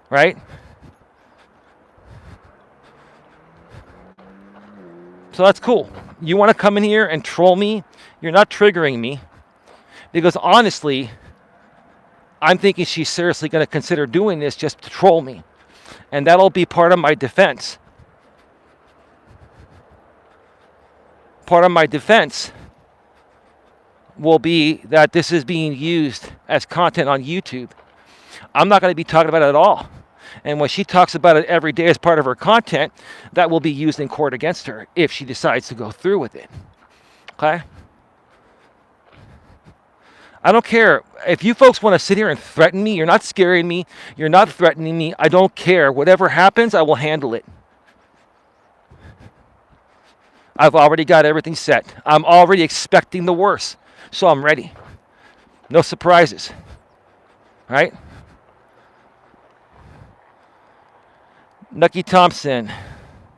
right? So that's cool. You want to come in here and troll me? You're not triggering me, because honestly, I'm thinking she's seriously going to consider doing this just to troll me, and that'll be part of my defense. Part of my defense will be that this is being used as content on YouTube. I'm not going to be talking about it at all. And when she talks about it every day as part of her content, that will be used in court against her if she decides to go through with it. Okay? I don't care. If you folks want to sit here and threaten me, you're not scaring me, you're not threatening me, I don't care. Whatever happens, I will handle it. I've already got everything set. I'm already expecting the worst, so I'm ready. No surprises. Right? Nucky Thompson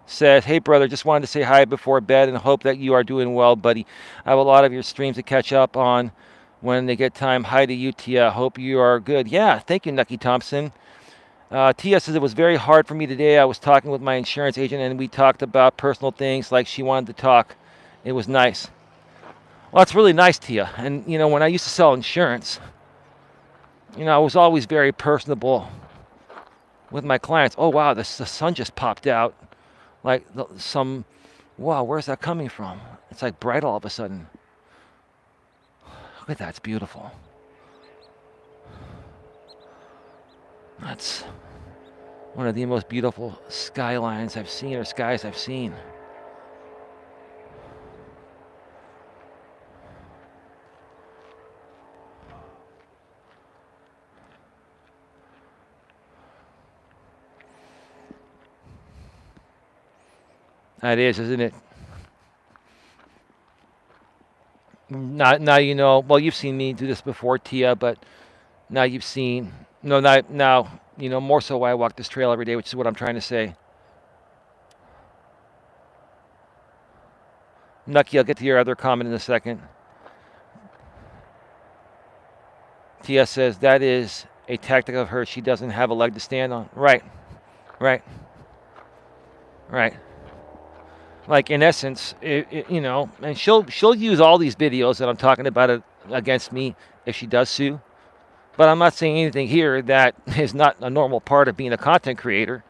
says, hey brother, just wanted to say hi before bed and hope that you are doing well, buddy. I have a lot of your streams to catch up on when they get time. Hi to you, Tia. Hope you are good. Yeah, thank you, Nucky Thompson. Tia says, it was very hard for me today. I was talking with my insurance agent and we talked about personal things like she wanted to talk. It was nice. Well, that's really nice, Tia. And, you know, when I used to sell insurance, you know, I was always very personable with my clients. Oh, wow, the sun just popped out. Like wow, where's that coming from? It's like bright all of a sudden. Look at that, it's beautiful. That's one of the most beautiful skylines I've seen, or skies I've seen. That is, isn't it? Now you know. Well, you've seen me do this before, Tia, but now you've seen. No, not now. You know more so why I walk this trail every day, which is what I'm trying to say. Nucky, I'll get to your other comment in a second. Tia says that is a tactic of hers. She doesn't have a leg to stand on. Right. Like in essence, you know, and she'll use all these videos that I'm talking about against me if she does sue. But I'm not saying anything here that is not a normal part of being a content creator.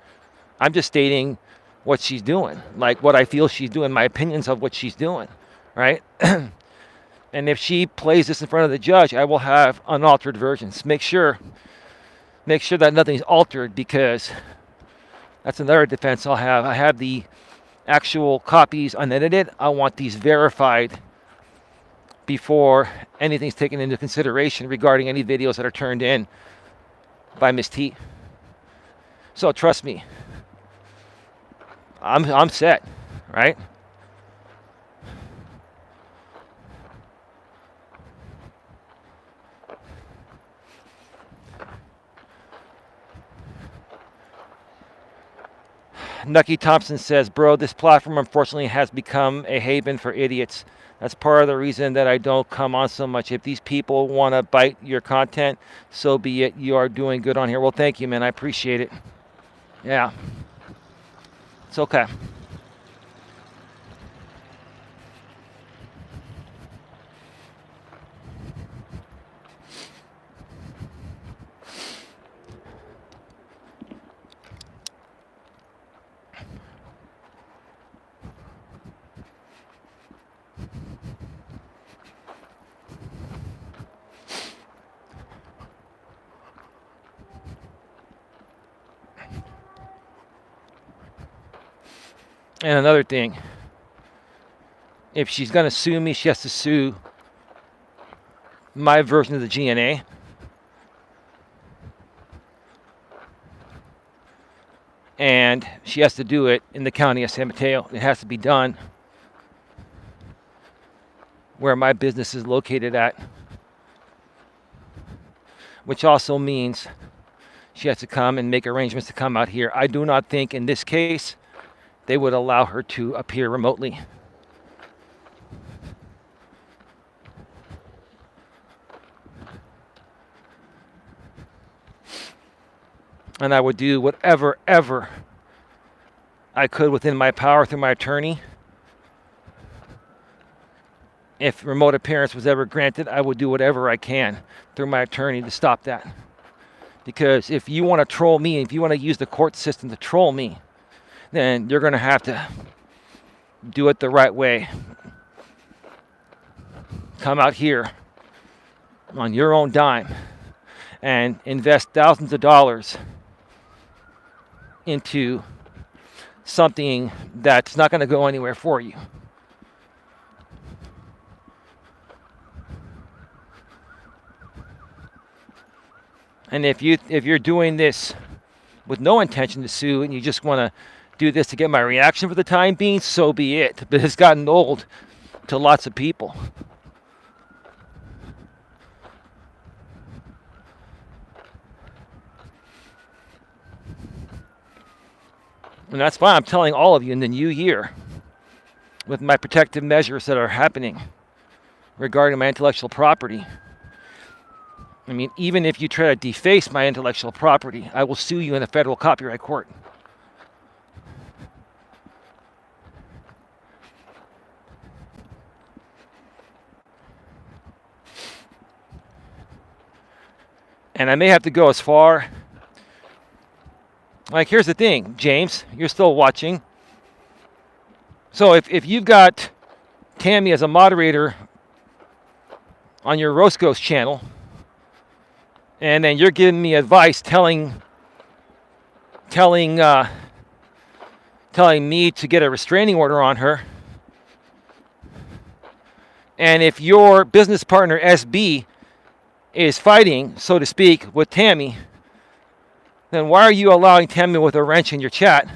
I'm just stating what she's doing, like what I feel she's doing, my opinions of what she's doing, right? And if she plays this in front of the judge, I will have unaltered versions. Make sure that nothing's altered, because that's another defense I'll have. I have the actual copies unedited. I want these verified before anything's taken into consideration regarding any videos that are turned in by Miss T. So trust me, I'm set, right? Nucky Thompson says, bro, this platform unfortunately has become a haven for idiots. That's part of the reason that I don't come on so much. If these people want to bite your content, so be it. You are doing good on here. Well, thank you, man. I appreciate it. Yeah. It's okay. And another thing, if she's going to sue me, she has to sue my version of the GNA. and she has to do it in the county of San Mateo. It has to be done where my business is located at, which also means she has to come and make arrangements to come out here. I do not think in this case they would allow her to appear remotely. And I would do whatever ever I could within my power through my attorney. If remote appearance was ever granted, I would do whatever I can through my attorney to stop that. Because if you want to troll me, if you want to use the court system to troll me, then you're going to have to do it the right way. Come out here on your own dime and invest thousands of dollars into something that's not going to go anywhere for you. And if you're doing this with no intention to sue and you just want to do this to get my reaction for the time being, so be it. But it's gotten old to lots of people. And that's why I'm telling all of you in the new year, with my protective measures that are happening regarding my intellectual property. I mean, even if you try to deface my intellectual property, I will sue you in a federal copyright court. And I may have to go as far. Like, here's the thing, James, you're still watching. So if you've got Tammy as a moderator on your Roscoe's channel, and then you're giving me advice telling me to get a restraining order on her, and if your business partner SB is fighting, so to speak, with Tammy, then why are you allowing Tammy with a wrench in your chat?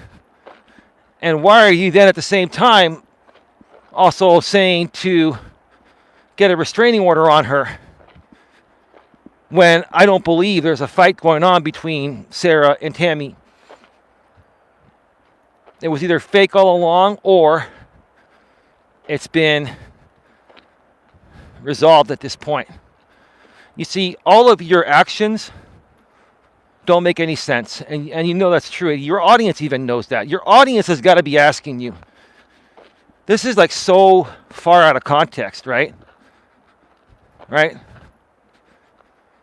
And why are you then at the same time also saying to get a restraining order on her when I don't believe there's a fight going on between Sarah and Tammy? It was either fake all along or it's been resolved at this point. You see, all of your actions don't make any sense. And you know that's true. Your audience even knows that. Your audience has got to be asking you. This is like so far out of context, right? Right?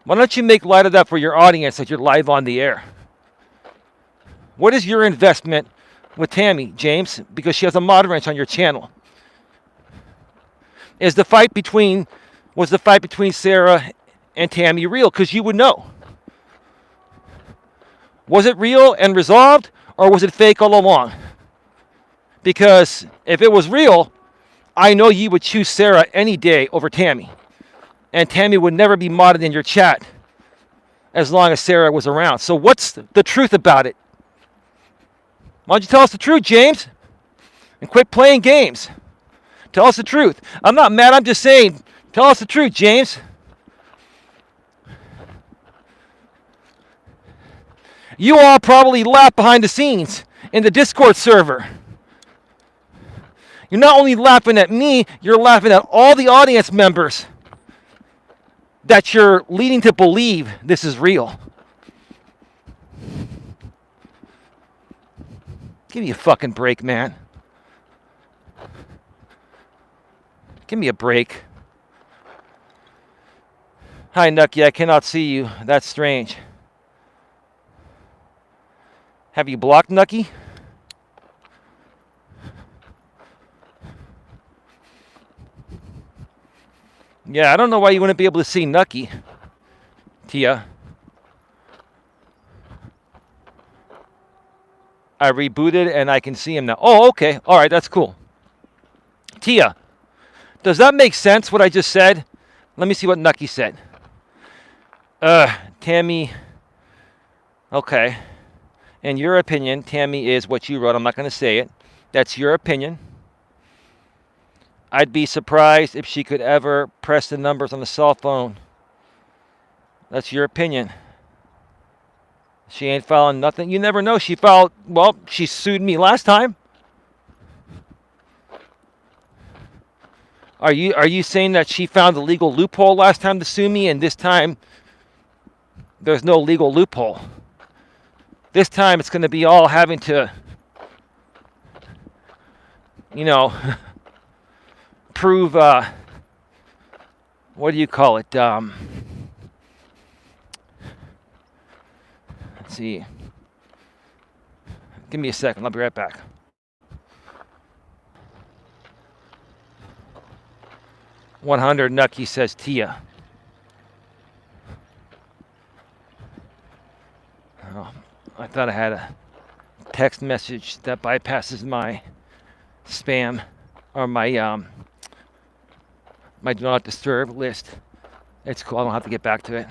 Why don't you make light of that for your audience that you're live on the air? What is your investment with Tammy, James? Because she has a mod wrench on your channel. Was the fight between Sarah and Tammy real? Because you would know. Was it real and resolved, or was it fake all along? Because if it was real, I know you would choose Sarah any day over Tammy. And Tammy would never be modded in your chat as long as Sarah was around. So what's the truth about it? Why don't you tell us the truth, James? And quit playing games. Tell us the truth. I'm not mad, I'm just saying, tell us the truth, James. You all probably laugh behind the scenes in the Discord server. You're not only laughing at me, you're laughing at all the audience members that you're leading to believe this is real. Give me a fucking break, man. Give me a break. Hi, Nucky, I cannot see you. That's strange. Have you blocked Nucky? Yeah, I don't know why you wouldn't be able to see Nucky, Tia. I rebooted and I can see him now. Oh, okay. All right, that's cool. Tia, does that make sense what I just said? Let me see what Nucky said. Tammy. Okay. And your opinion, Tammy, is what you wrote. I'm not going to say it. That's your opinion. I'd be surprised if she could ever press the numbers on the cell phone. That's your opinion. She ain't filing nothing. You never know. She sued me last time. Are you saying that she found a legal loophole last time to sue me, and this time there's no legal loophole? This time it's going to be all having to, prove, what do you call it? Let's see. Give me a second. I'll be right back. $100 Nucky, says Tia. Oh, I thought I had a text message that bypasses my spam or my my do not disturb list. It's cool. I don't have to get back to it.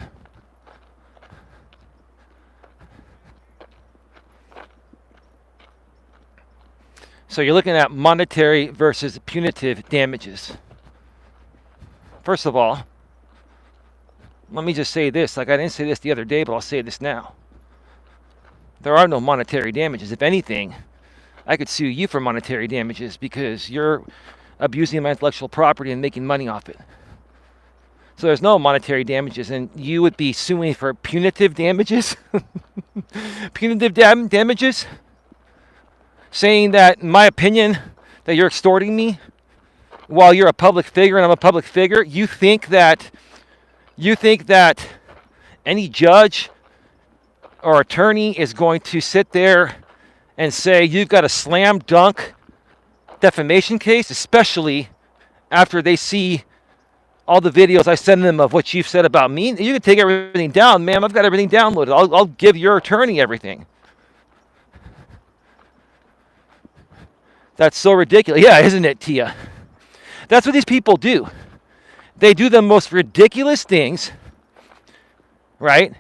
So you're looking at monetary versus punitive damages. First of all, let me just say this. Like, I didn't say this the other day, but I'll say this now. There are no monetary damages. If anything, I could sue you for monetary damages because you're abusing my intellectual property and making money off it. So there's no monetary damages, and you would be suing for punitive damages? Punitive damages? Saying that, in my opinion, that you're extorting me while you're a public figure and I'm a public figure? You think that any judge or attorney is going to sit there and say you've got a slam dunk defamation case, especially after they see all the videos I send them of what you've said about me? You can take everything down, ma'am. I've got everything downloaded. I'll give your attorney everything. That's so ridiculous. Yeah, isn't it, Tia? That's what these people do. They do the most ridiculous things, right,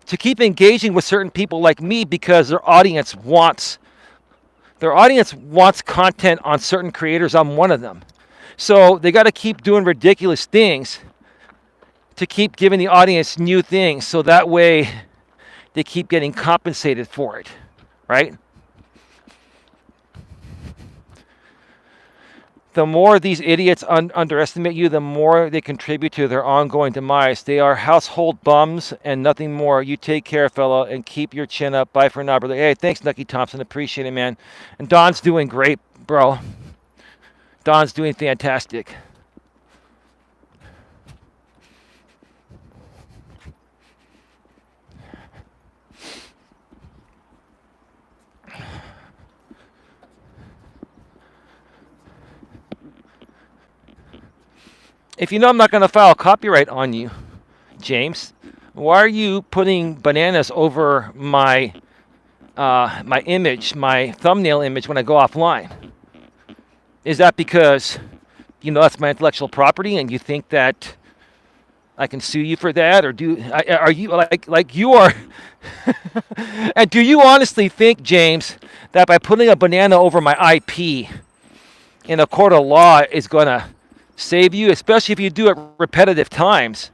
to keep engaging with certain people like me because their audience wants content on certain creators. I'm one of them. So they got to keep doing ridiculous things to keep giving the audience new things, so that way they keep getting compensated for it, right? The more these idiots underestimate you, the more they contribute to their ongoing demise. They are household bums and nothing more. You take care, fella, and keep your chin up. Bye for now, brother. Hey, thanks, Nucky Thompson. Appreciate it, man. And Don's doing great, bro. Don's doing fantastic. If you know I'm not going to file copyright on you, James, why are you putting bananas over my my image, my thumbnail image when I go offline? Is that because that's my intellectual property and you think that I can sue you for that? Or are you like you are? And do you honestly think, James, that by putting a banana over my IP in a court of law is going to save you, especially if you do it repetitive times?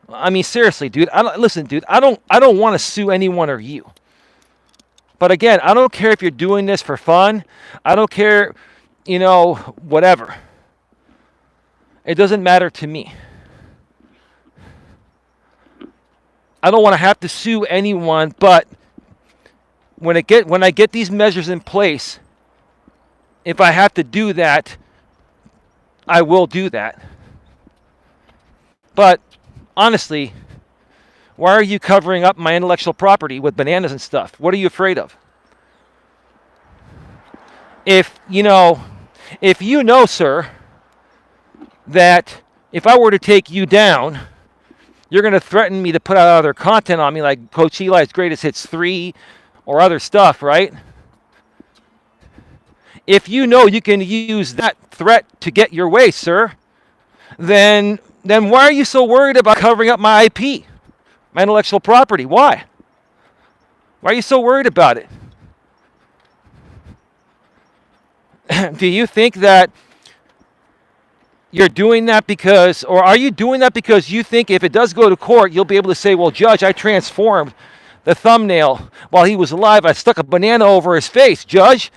I mean, seriously, dude. I don't want to sue anyone or you. But again, I don't care if you're doing this for fun. I don't care, whatever. It doesn't matter to me. I don't want to have to sue anyone, but when I get these measures in place, if I have to do that, I will do that. But honestly, why are you covering up my intellectual property with bananas and stuff? What are you afraid of? If you know, sir, that if I were to take you down, you're going to threaten me to put out other content on me, like Coach Eli's Greatest Hits 3 or other stuff, right? If you know you can use that threat to get your way, sir, then why are you so worried about covering up my IP, my intellectual property? Why? Why are you so worried about it? Do you think that you're doing that because, or are you doing that because you think if it does go to court, you'll be able to say, well, Judge, I transformed the thumbnail while he was alive. I stuck a banana over his face, Judge.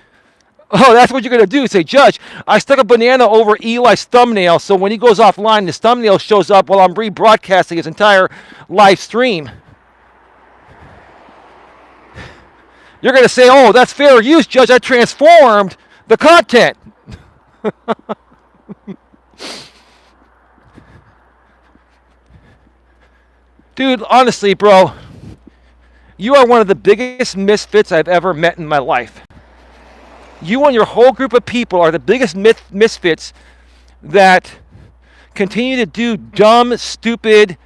Oh, that's what you're going to do. Say, Judge, I stuck a banana over Eli's thumbnail, so when he goes offline, his thumbnail shows up while I'm rebroadcasting his entire live stream. You're going to say, oh, that's fair use, Judge. I transformed the content. Dude, honestly, bro, you are one of the biggest misfits I've ever met in my life. You and your whole group of people are the biggest misfits that continue to do dumb, stupid,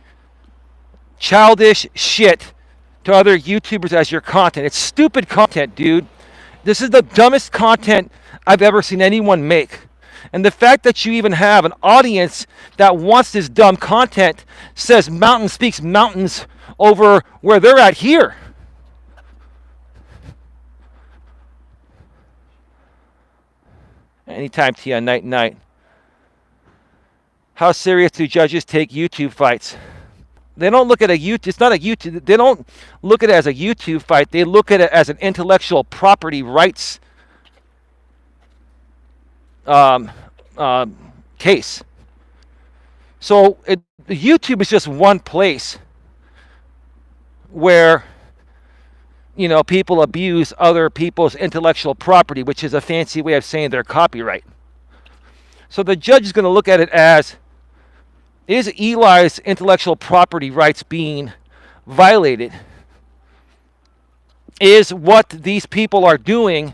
childish shit to other YouTubers as your content. It's stupid content, dude. This is the dumbest content I've ever seen anyone make. And the fact that you even have an audience that wants this dumb content says mountain speaks mountains over where they're at here. Anytime, Tia, night. How serious do judges take YouTube fights? They don't look at a YouTube. It's not a YouTube. They don't look at it as a YouTube fight. They look at it as an intellectual property rights case. So YouTube is just one place where people abuse other people's intellectual property, which is a fancy way of saying their copyright. So the judge is going to look at it as, is Eli's intellectual property rights being violated? Is what these people are doing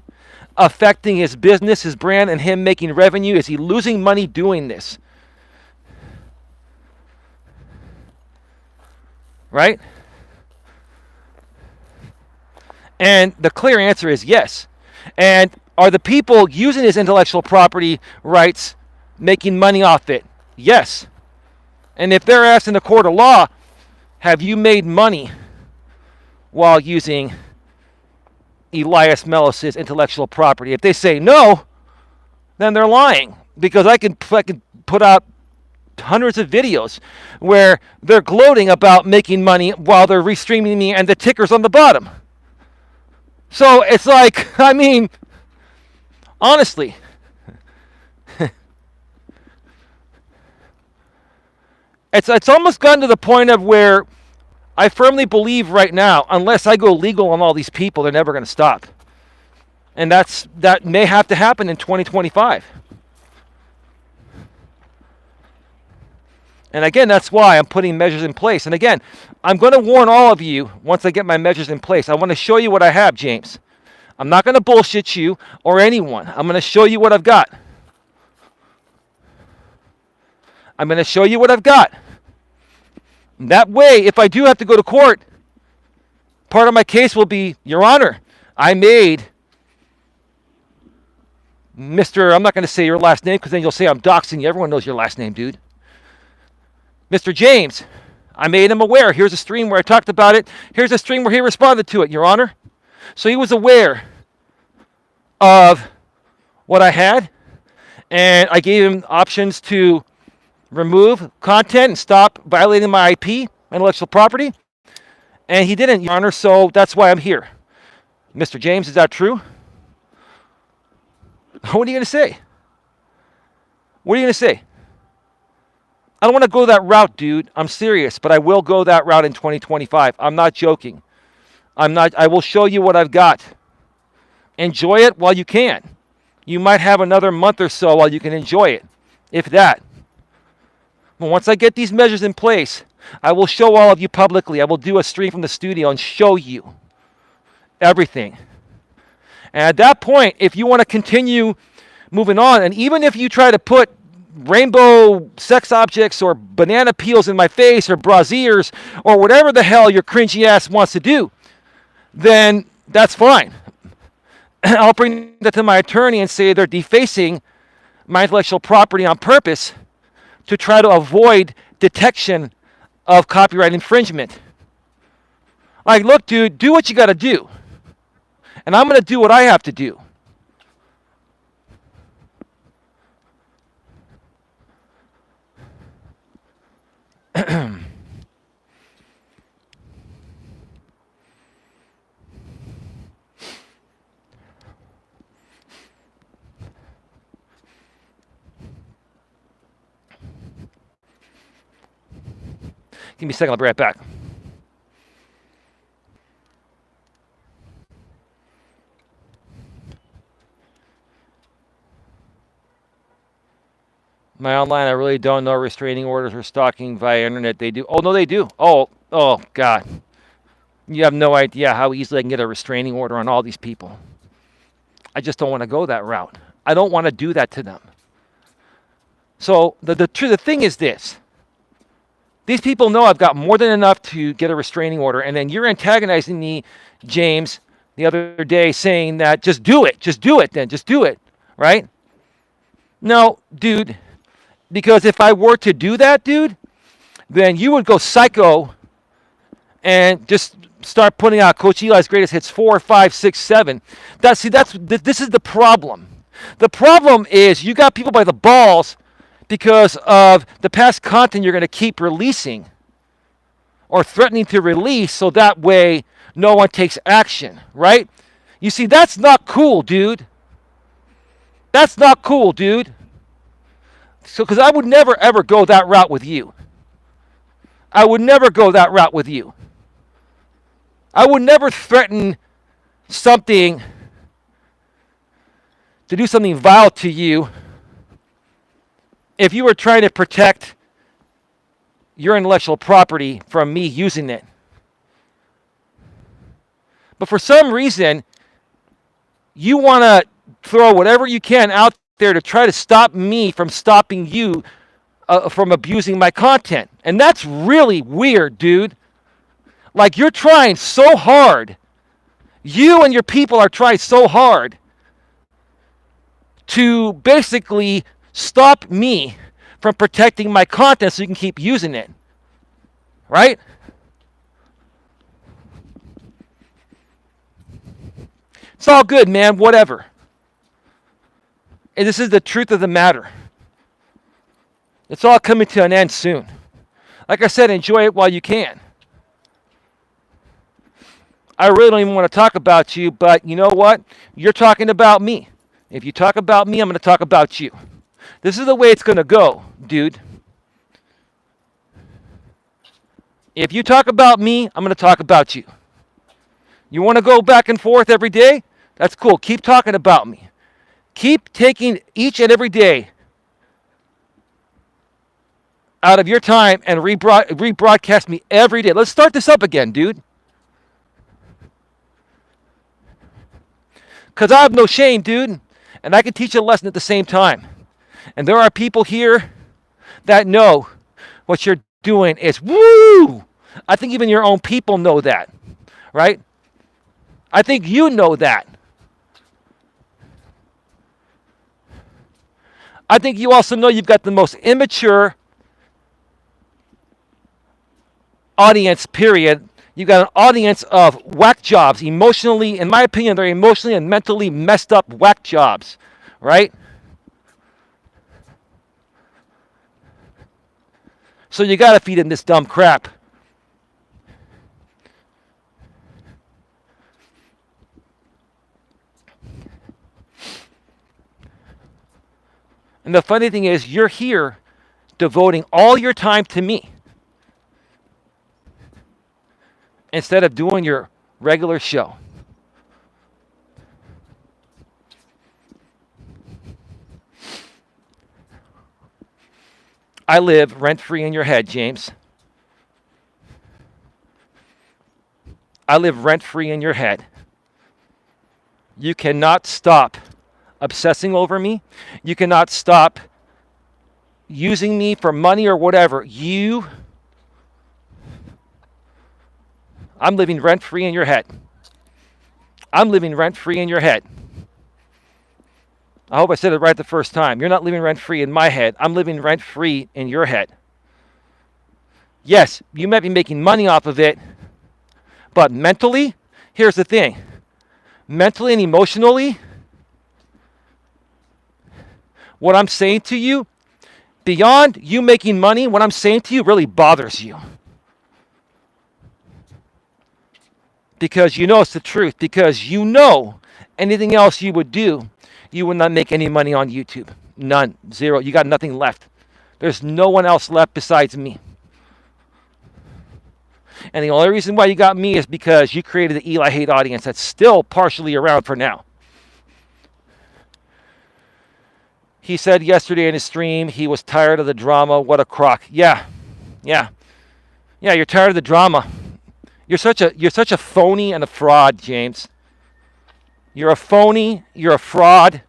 affecting his business, his brand, and him making revenue? Is he losing money doing this? Right? And the clear answer is yes. And are the people using his intellectual property rights making money off it? Yes. And if they're asked in the court of law, have you made money while using Elias Melas' intellectual property? If they say no, then they're lying. Because I can put out hundreds of videos where they're gloating about making money while they're restreaming me and the ticker's on the bottom. So it's like, honestly, it's almost gotten to the point of where I firmly believe right now, unless I go legal on all these people, they're never going to stop. And that may have to happen in 2025. And again, that's why I'm putting measures in place. And again, I'm going to warn all of you once I get my measures in place. I want to show you what I have, James. I'm not going to bullshit you or anyone. I'm going to show you what I've got. I'm going to show you what I've got. That way, if I do have to go to court, part of my case will be, Your Honor, I made Mr. I'm not going to say your last name because then you'll say I'm doxing you. Everyone knows your last name, dude. Mr. James, I made him aware. Here's a stream where I talked about it. Here's a stream where he responded to it, Your Honor. So he was aware of what I had, and I gave him options to remove content and stop violating my IP, intellectual property, and he didn't, Your Honor, so that's why I'm here. Mr. James, is that true? What are you going to say? What are you going to say? I don't want to go that route, dude. I'm serious, but I will go that route in 2025. I'm not joking. I will show you what I've got. Enjoy it while you can. You might have another month or so while you can enjoy it, if that. But once I get these measures in place, I will show all of you publicly. I will do a stream from the studio and show you everything. And at that point, if you want to continue moving on, and even if you try to put rainbow sex objects or banana peels in my face or braziers or whatever the hell your cringy ass wants to do, then that's fine. I'll bring that to my attorney and say they're defacing my intellectual property on purpose to try to avoid detection of copyright infringement. Like, look, dude, do what you got to do. And I'm going to do what I have to do. Give me a second, I'll be right back. My online, I really don't know restraining orders or stalking via internet. They do. Oh, no, they do. Oh, God. You have no idea how easily I can get a restraining order on all these people. I just don't want to go that route. I don't want to do that to them. So the thing is this. These people know I've got more than enough to get a restraining order, and then you're antagonizing me, James, the other day saying that just do it then, just do it, right? No, dude, because if I were to do that, dude, then you would go psycho and just start putting out Coach Eli's greatest hits 4, 5, 6, 7. This is the problem. The problem is you got people by the balls because of the past content you're going to keep releasing or threatening to release, so that way no one takes action, right? You see, that's not cool, dude. That's not cool, dude. So, because I would never, ever go that route with you. I would never go that route with you. I would never threaten something to do something vile to you if you were trying to protect your intellectual property from me using it. But for some reason, you want to throw whatever you can out there to try to stop me from stopping you from abusing my content. And that's really weird, dude. Like, you're trying so hard. You and your people are trying so hard to basically stop me from protecting my content so you can keep using it. Right? It's all good, man. Whatever. And this is the truth of the matter. It's all coming to an end soon. Like I said, enjoy it while you can. I really don't even want to talk about you, but you know what? You're talking about me. If you talk about me, I'm going to talk about you. This is the way it's going to go, dude. If you talk about me, I'm going to talk about you. You want to go back and forth every day? That's cool. Keep talking about me. Keep taking each and every day out of your time and rebroadcast me every day. Let's start this up again, dude. Because I have no shame, dude. And I can teach a lesson at the same time. And there are people here that know what you're doing is woo! I think even your own people know that, right? I think you know that. I think you also know you've got the most immature audience, period. You've got an audience of whack jobs, emotionally, in my opinion, they're emotionally and mentally messed up whack jobs, right? So you got to feed them this dumb crap. And the funny thing is, you're here devoting all your time to me instead of doing your regular show. I live rent-free in your head, James. I live rent-free in your head. You cannot stop obsessing over me. You cannot stop using me for money or whatever. I'm living rent-free in your head. I'm living rent-free in your head. I hope I said it right the first time. You're not living rent-free in my head. I'm living rent-free in your head. Yes, you might be making money off of it, But mentally, here's the thing. Mentally and emotionally, what I'm saying to you, beyond you making money, what I'm saying to you really bothers you. Because you know it's the truth. Because you know anything else you would do, you would not make any money on YouTube. None. Zero. You got nothing left. There's no one else left besides me. And the only reason why you got me is because you created the Eli hate audience that's still partially around for now. He said yesterday in his stream he was tired of the drama. What a crock. Yeah, you're tired of the drama. You're such a phony and a fraud, James. You're a phony, you're a fraud,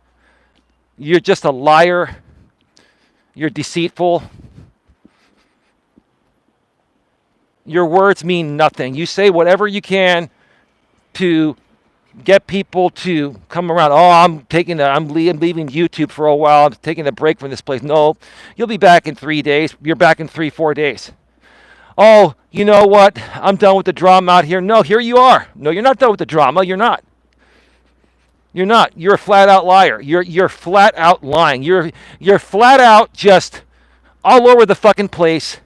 you're just a liar, you're deceitful. Your words mean nothing. You say whatever you can to get people to come around. Oh, I'm leaving YouTube for a while. I'm taking a break from this place. No, you'll be back in 3 days. You're back in 4 days. Oh, you know what? I'm done with the drama out here. No, here you are. No, you're not done with the drama. You're not. You're not. You're a flat out liar. You're flat out lying. You're flat out just all over the fucking place,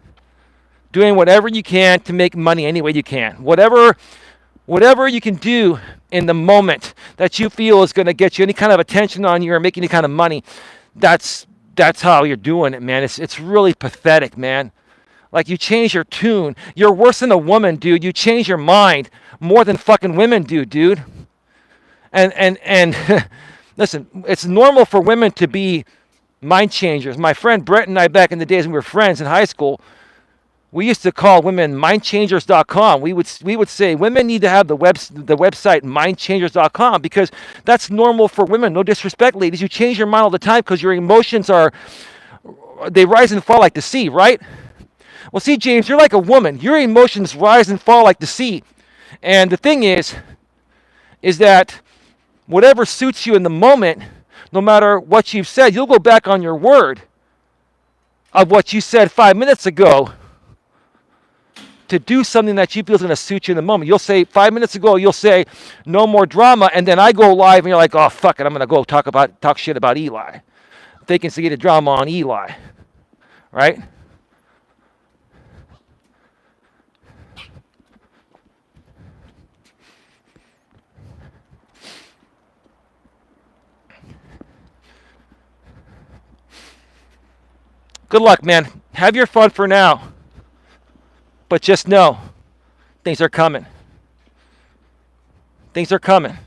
doing whatever you can to make money any way you can. Whatever you can do in the moment that you feel is going to get you any kind of attention on you or make any kind of money, that's how you're doing it, man. It's really pathetic, man. Like, you change your tune. You're worse than a woman, dude. You change your mind more than fucking women do, dude. And listen, it's normal for women to be mind changers. My friend Brett and I, back in the days when we were friends in high school, we used to call women mindchangers.com. We would say women need to have the website mindchangers.com because that's normal for women. No disrespect, ladies. You change your mind all the time because your emotions they rise and fall like the sea, right? Well, see, James, you're like a woman. Your emotions rise and fall like the sea. And the thing is that whatever suits you in the moment, no matter what you've said, you'll go back on your word of what you said 5 minutes ago to do something that you feel is going to suit you in the moment. You'll say 5 minutes ago, you'll say no more drama, and then I go live and you're like, oh, fuck it, I'm going to go talk shit about Eli. Thinking to get a drama on Eli, right? Good luck, man. Have your fun for now. But just know, things are coming. Things are coming.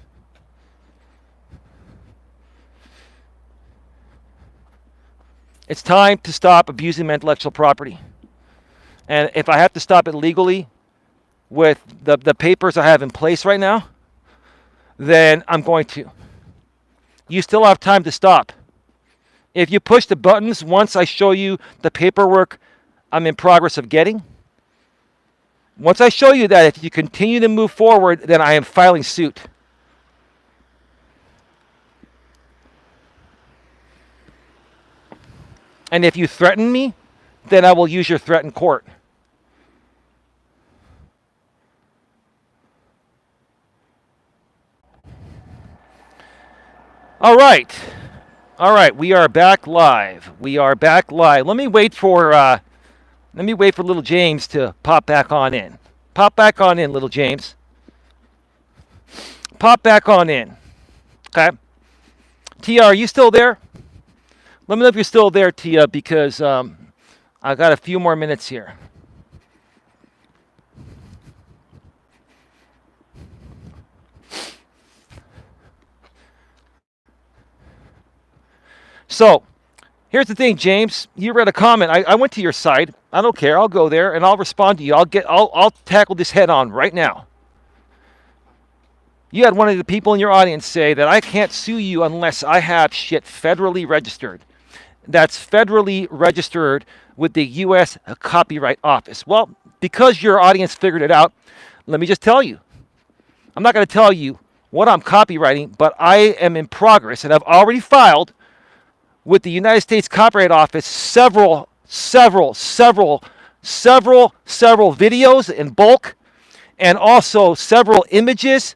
It's time to stop abusing my intellectual property. And if I have to stop it legally with the papers I have in place right now, then I'm going to. You still have time to stop. If you push the buttons once I show you the paperwork I'm in progress of getting, once I show you that, if you continue to move forward, then I am filing suit. And if you threaten me, then I will use your threat in court. All right. We are back live. Let me wait for little James to pop back on in. Pop back on in, little James. Pop back on in. Okay. Tia, are you still there? Let me know if you're still there, Tia, because I got a few more minutes here. So, here's the thing, James. You read a comment. I went to your site. I don't care. I'll go there and I'll respond to you. I'll tackle this head on right now. You had one of the people in your audience say that I can't sue you unless I have shit federally registered. That's federally registered with the U.S. Copyright Office. Well, because your audience figured it out, let me just tell you. I'm not going to tell you what I'm copywriting, but I am in progress and I've already filed with the United States Copyright Office several videos in bulk and also several images,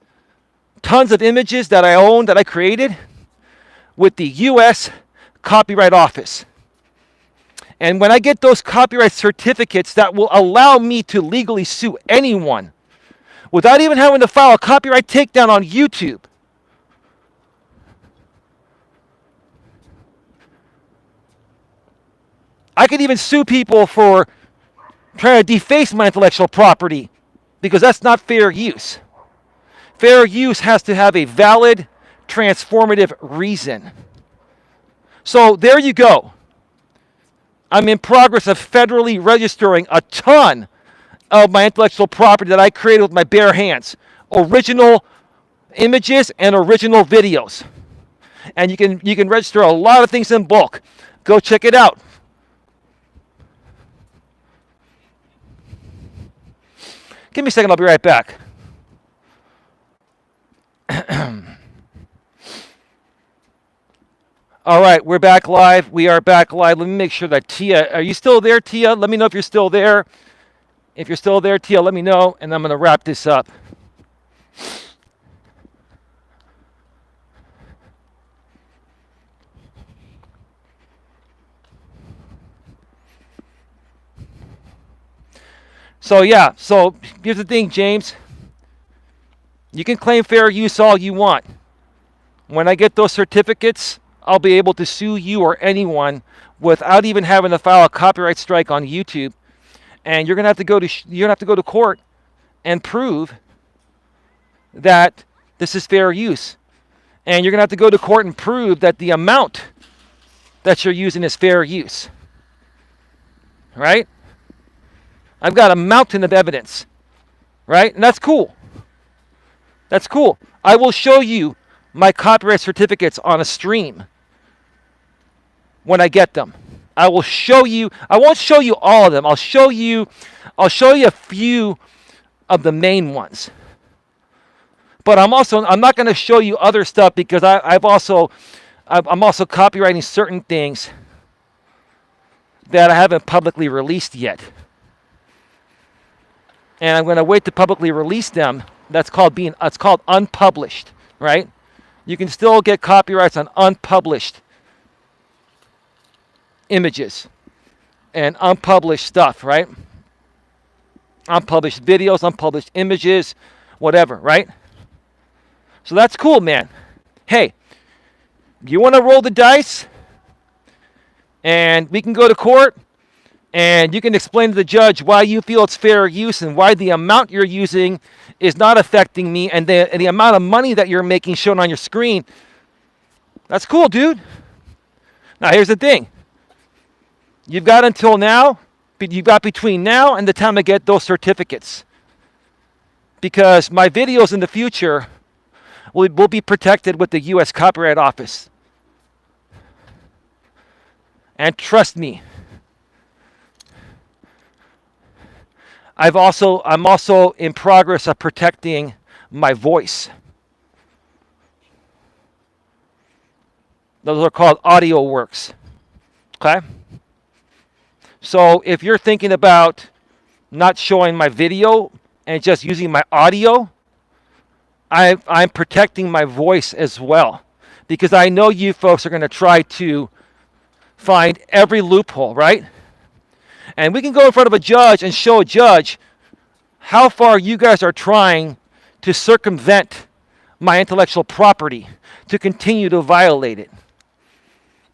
tons of images that I own that I created with the U.S. Copyright Office. And when I get those copyright certificates that will allow me to legally sue anyone without even having to file a copyright takedown on YouTube, I could even sue people for trying to deface my intellectual property because that's not fair use. Fair use has to have a valid, transformative reason. So there you go. I'm in progress of federally registering a ton of my intellectual property that I created with my bare hands. Original images and original videos. And you can register a lot of things in bulk. Go check it out. Give me a second, I'll be right back. All right, we're back live. We are back live. Let me make sure that Tia, are you still there, Tia? Let me know if you're still there. If you're still there, Tia, let me know, and I'm going to wrap this up. So yeah, so here's the thing, James. You can claim fair use all you want. When I get those certificates, I'll be able to sue you or anyone without even having to file a copyright strike on YouTube. And you're gonna have to go to court and prove that this is fair use. And you're gonna have to go to court and prove that the amount that you're using is fair use. Right? I've got a mountain of evidence, right? And that's cool. That's cool. I will show you my copyright certificates on a stream when I get them. I will show you. I won't show you all of them. I'll show you a few of the main ones. But I'm not going to show you other stuff because I'm also copywriting certain things that I haven't publicly released yet. And I'm going to wait to publicly release them. It's called unpublished, right? You can still get copyrights on unpublished images and unpublished stuff, right? Unpublished videos, unpublished images, whatever, right? So that's cool, man. Hey, you want to roll the dice? And we can go to court. And you can explain to the judge why you feel it's fair use and why the amount you're using is not affecting me and the amount of money that you're making shown on your screen. That's cool, dude. Now, here's the thing. You've got until now. You've got between now and the time I get those certificates. Because my videos in the future will be protected with the U.S. Copyright Office. And trust me, I'm also in progress of protecting my voice. Those are called audio works. Okay? So if you're thinking about not showing my video and just using my audio, I'm protecting my voice as well. Because I know you folks are going to try to find every loophole, right? And we can go in front of a judge and show a judge how far you guys are trying to circumvent my intellectual property, to continue to violate it.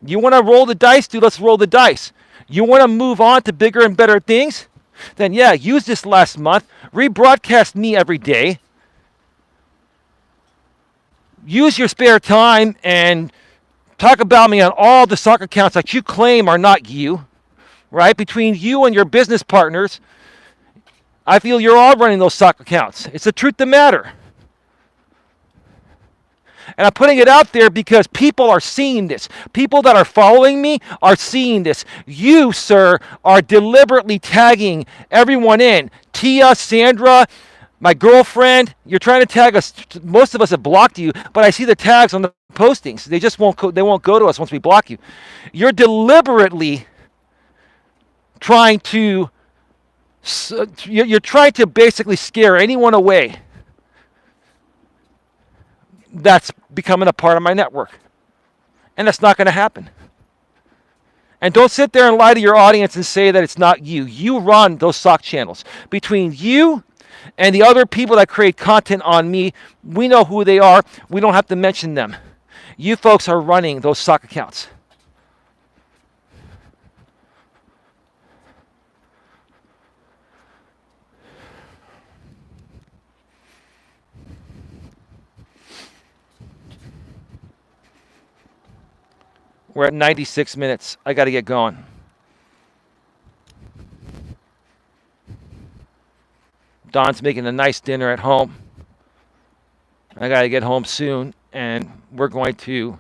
You want to roll the dice, dude? Let's roll the dice. You want to move on to bigger and better things? Then yeah, use this last month. Rebroadcast me every day. Use your spare time and talk about me on all the soccer accounts that you claim are not you. Right? Between you and your business partners, I feel you're all running those soccer accounts. It's the truth of the matter. And I'm putting it out there because people are seeing this. People that are following me are seeing this. You, sir, are deliberately tagging everyone in. Tia, Sandra, my girlfriend, you're trying to tag us. Most of us have blocked you, but I see the tags on the postings. They just won't go to us once we block you. You're deliberately trying to So you're trying to basically scare anyone away that's becoming a part of my network. And that's not going to happen. And don't sit there and lie to your audience and say that it's not you. You run those sock channels. Between you and the other people that create content on me, we know who they are. We don't have to mention them. You folks are running those sock accounts. We're at 96 minutes. I got to get going. Don's making a nice dinner at home. I got to get home soon, and we're going to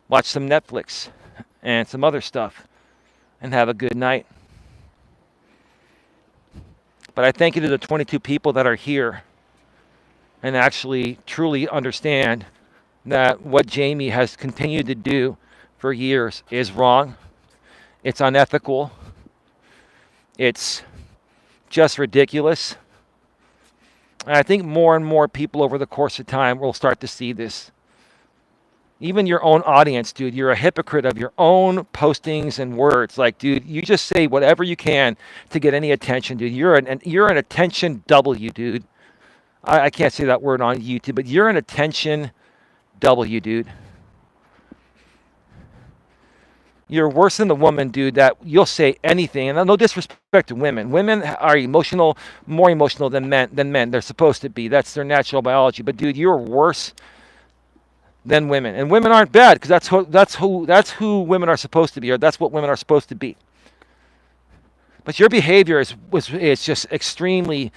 watch some Netflix and some other stuff and have a good night. But I thank you to the 22 people that are here and actually truly understand that what Jamie has continued to do for years is wrong. It's unethical. It's just ridiculous. And I think more and more people over the course of time will start to see this. Even your own audience, dude, you're a hypocrite of your own postings and words. Like, dude, you just say whatever you can to get any attention, dude. You're an attention W, dude. I can't say that word on YouTube, but you're an attention W, dude. You're worse than the woman, dude, that you'll say anything. And no disrespect to women. Women are emotional, more emotional than men. They're supposed to be. That's their natural biology. But dude, you're worse than women. And women aren't bad because that's who women are supposed to be, or that's what women are supposed to be. But your behavior is just extremely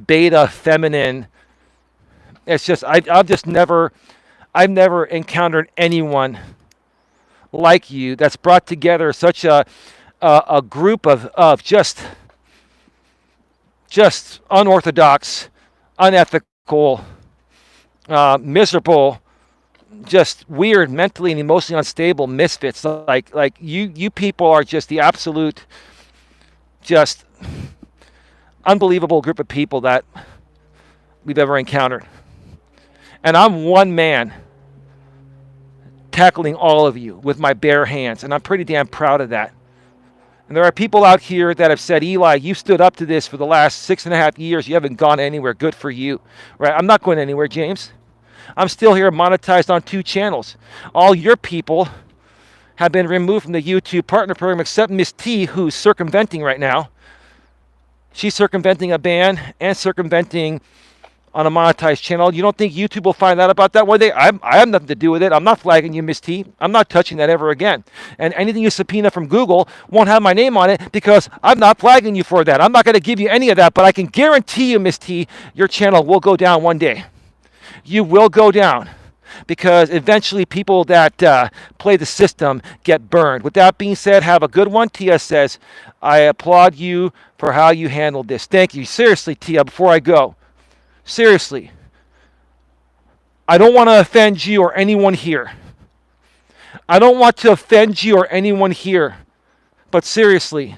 beta feminine. It's just I've never encountered anyone like you that's brought together such a group of just unorthodox, unethical, miserable, just weird, mentally and emotionally unstable misfits. Like you people are just the absolute, just unbelievable group of people that we've ever encountered. And I'm one man tackling all of you with my bare hands, and I'm pretty damn proud of that. And there are people out here that have said, Eli, you stood up to this for the last 6.5 years. You haven't gone anywhere. Good for you. Right? I'm not going anywhere, James. I'm still here monetized on 2 channels. All your people have been removed from the YouTube partner program except Miss T, who's circumventing right now. She's circumventing a ban and circumventing on a monetized channel. You don't think YouTube will find out about that one day? I have nothing to do with it. I'm not flagging you, Miss T. I'm not touching that ever again. And anything you subpoena from Google won't have my name on it because I'm not flagging you for that. I'm not going to give you any of that, but I can guarantee you, Miss T, your channel will go down one day. You will go down because eventually people that play the system get burned. With that being said, have a good one. Tia says, I applaud you for how you handled this. Thank you. Seriously, Tia, before I go. Seriously, I don't want to offend you or anyone here. I don't want to offend you or anyone here. But seriously,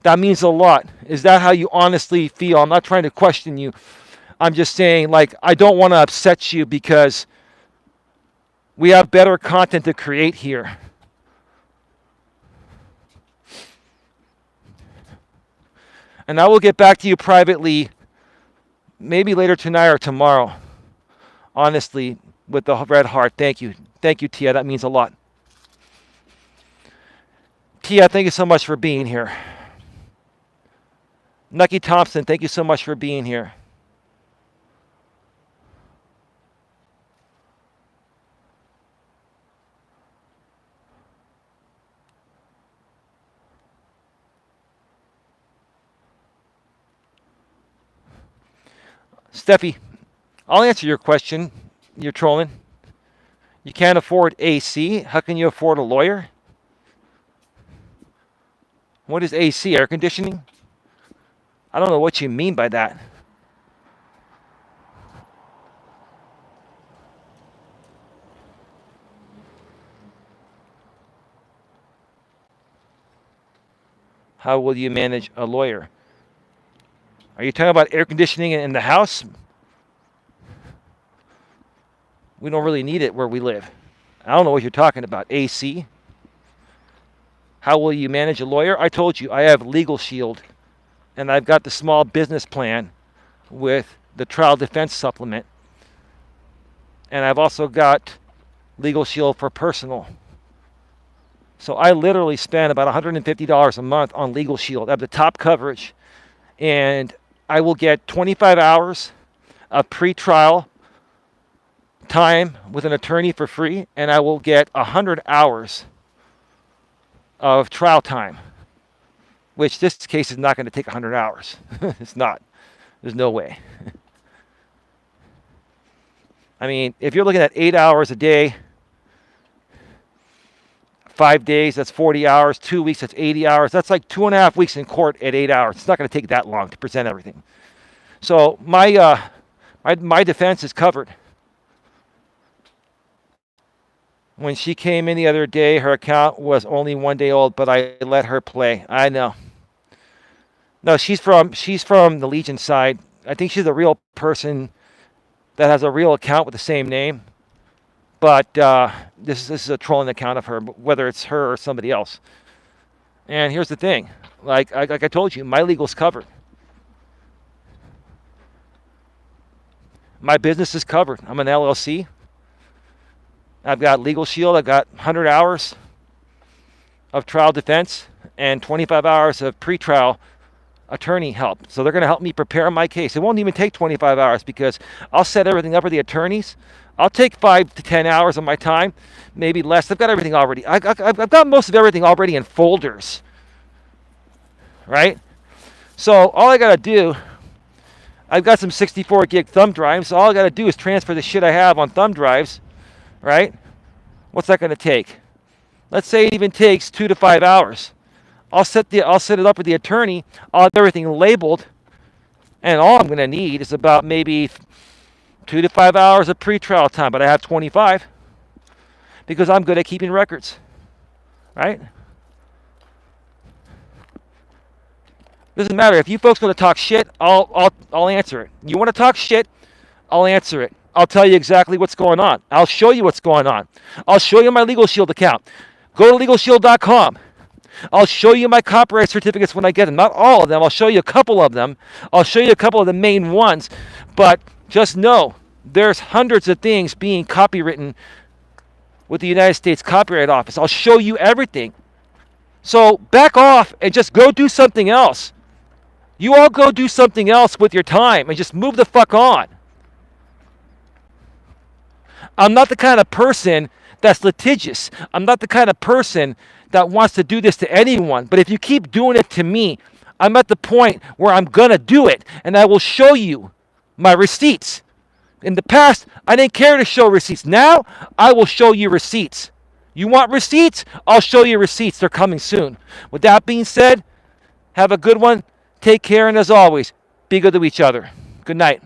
that means a lot. Is that how you honestly feel? I'm not trying to question you. I'm just saying, like, I don't want to upset you because we have better content to create here. And I will get back to you privately maybe later tonight or tomorrow, honestly, with the red heart. Thank you. Thank you, Tia. That means a lot. Tia, thank you so much for being here. Nucky Thompson, thank you so much for being here. Steffi, I'll answer your question. You're trolling. You can't afford AC. How can you afford a lawyer? What is AC? Air conditioning? I don't know what you mean by that. How will you manage a lawyer? Are you talking about air conditioning in the house? We don't really need it where we live. I don't know what you're talking about. AC? How will you manage a lawyer? I told you I have Legal Shield, and I've got the small business plan with the trial defense supplement, and I've also got Legal Shield for personal. So I literally spend about $150 a month on Legal Shield. I have the top coverage, and I will get 25 hours of pre-trial time with an attorney for free, and I will get 100 hours of trial time, which this case is not going to take 100 hours. It's not. There's no way. I mean, if you're looking at 8 hours a day, 5 days, that's 40 hours. 2 weeks, that's 80 hours. That's like 2.5 weeks in court at 8 hours. It's not going to take that long to present everything. So my defense is covered. When she came in the other day, her account was only 1 day old, but I let her play. I know. No, she's from the Legion side. I think she's a real person that has a real account with the same name. But this is a trolling account of her, whether it's her or somebody else. And here's the thing. Like I told you, my legal's covered. My business is covered. I'm an LLC. I've got Legal Shield. I've got 100 hours of trial defense and 25 hours of pretrial attorney help. So they're going to help me prepare my case. It won't even take 25 hours because I'll set everything up for the attorneys. I'll take 5 to 10 hours of my time, maybe less. I've got everything already. I've got most of everything already in folders, right? So all I got to do, I've got some 64 gig thumb drives. So all I got to do is transfer the shit I have on thumb drives, right? What's that going to take? Let's say it even takes 2 to 5 hours. I'll set it up with the attorney. I'll have everything labeled, and all I'm going to need is about maybe 2 to 5 hours of pretrial time, but I have 25 because I'm good at keeping records, right? Doesn't matter if you folks want to talk shit. I'll answer it. You want to talk shit? I'll answer it. I'll tell you exactly what's going on. I'll show you what's going on. I'll show you my Legal Shield account. Go to LegalShield.com. I'll show you my copyright certificates when I get them. Not all of them. I'll show you a couple of them. I'll show you a couple of the main ones. But just know there's hundreds of things being copywritten with the United States Copyright Office. I'll show you everything. So back off and just go do something else. You all go do something else with your time and just move the fuck on. I'm not the kind of person that's litigious. I'm not the kind of person that wants to do this to anyone. But if you keep doing it to me, I'm at the point where I'm going to do it. And I will show you my receipts. In the past, I didn't care to show receipts. Now, I will show you receipts. You want receipts? I'll show you receipts. They're coming soon. With that being said, have a good one. Take care. And as always, be good to each other. Good night.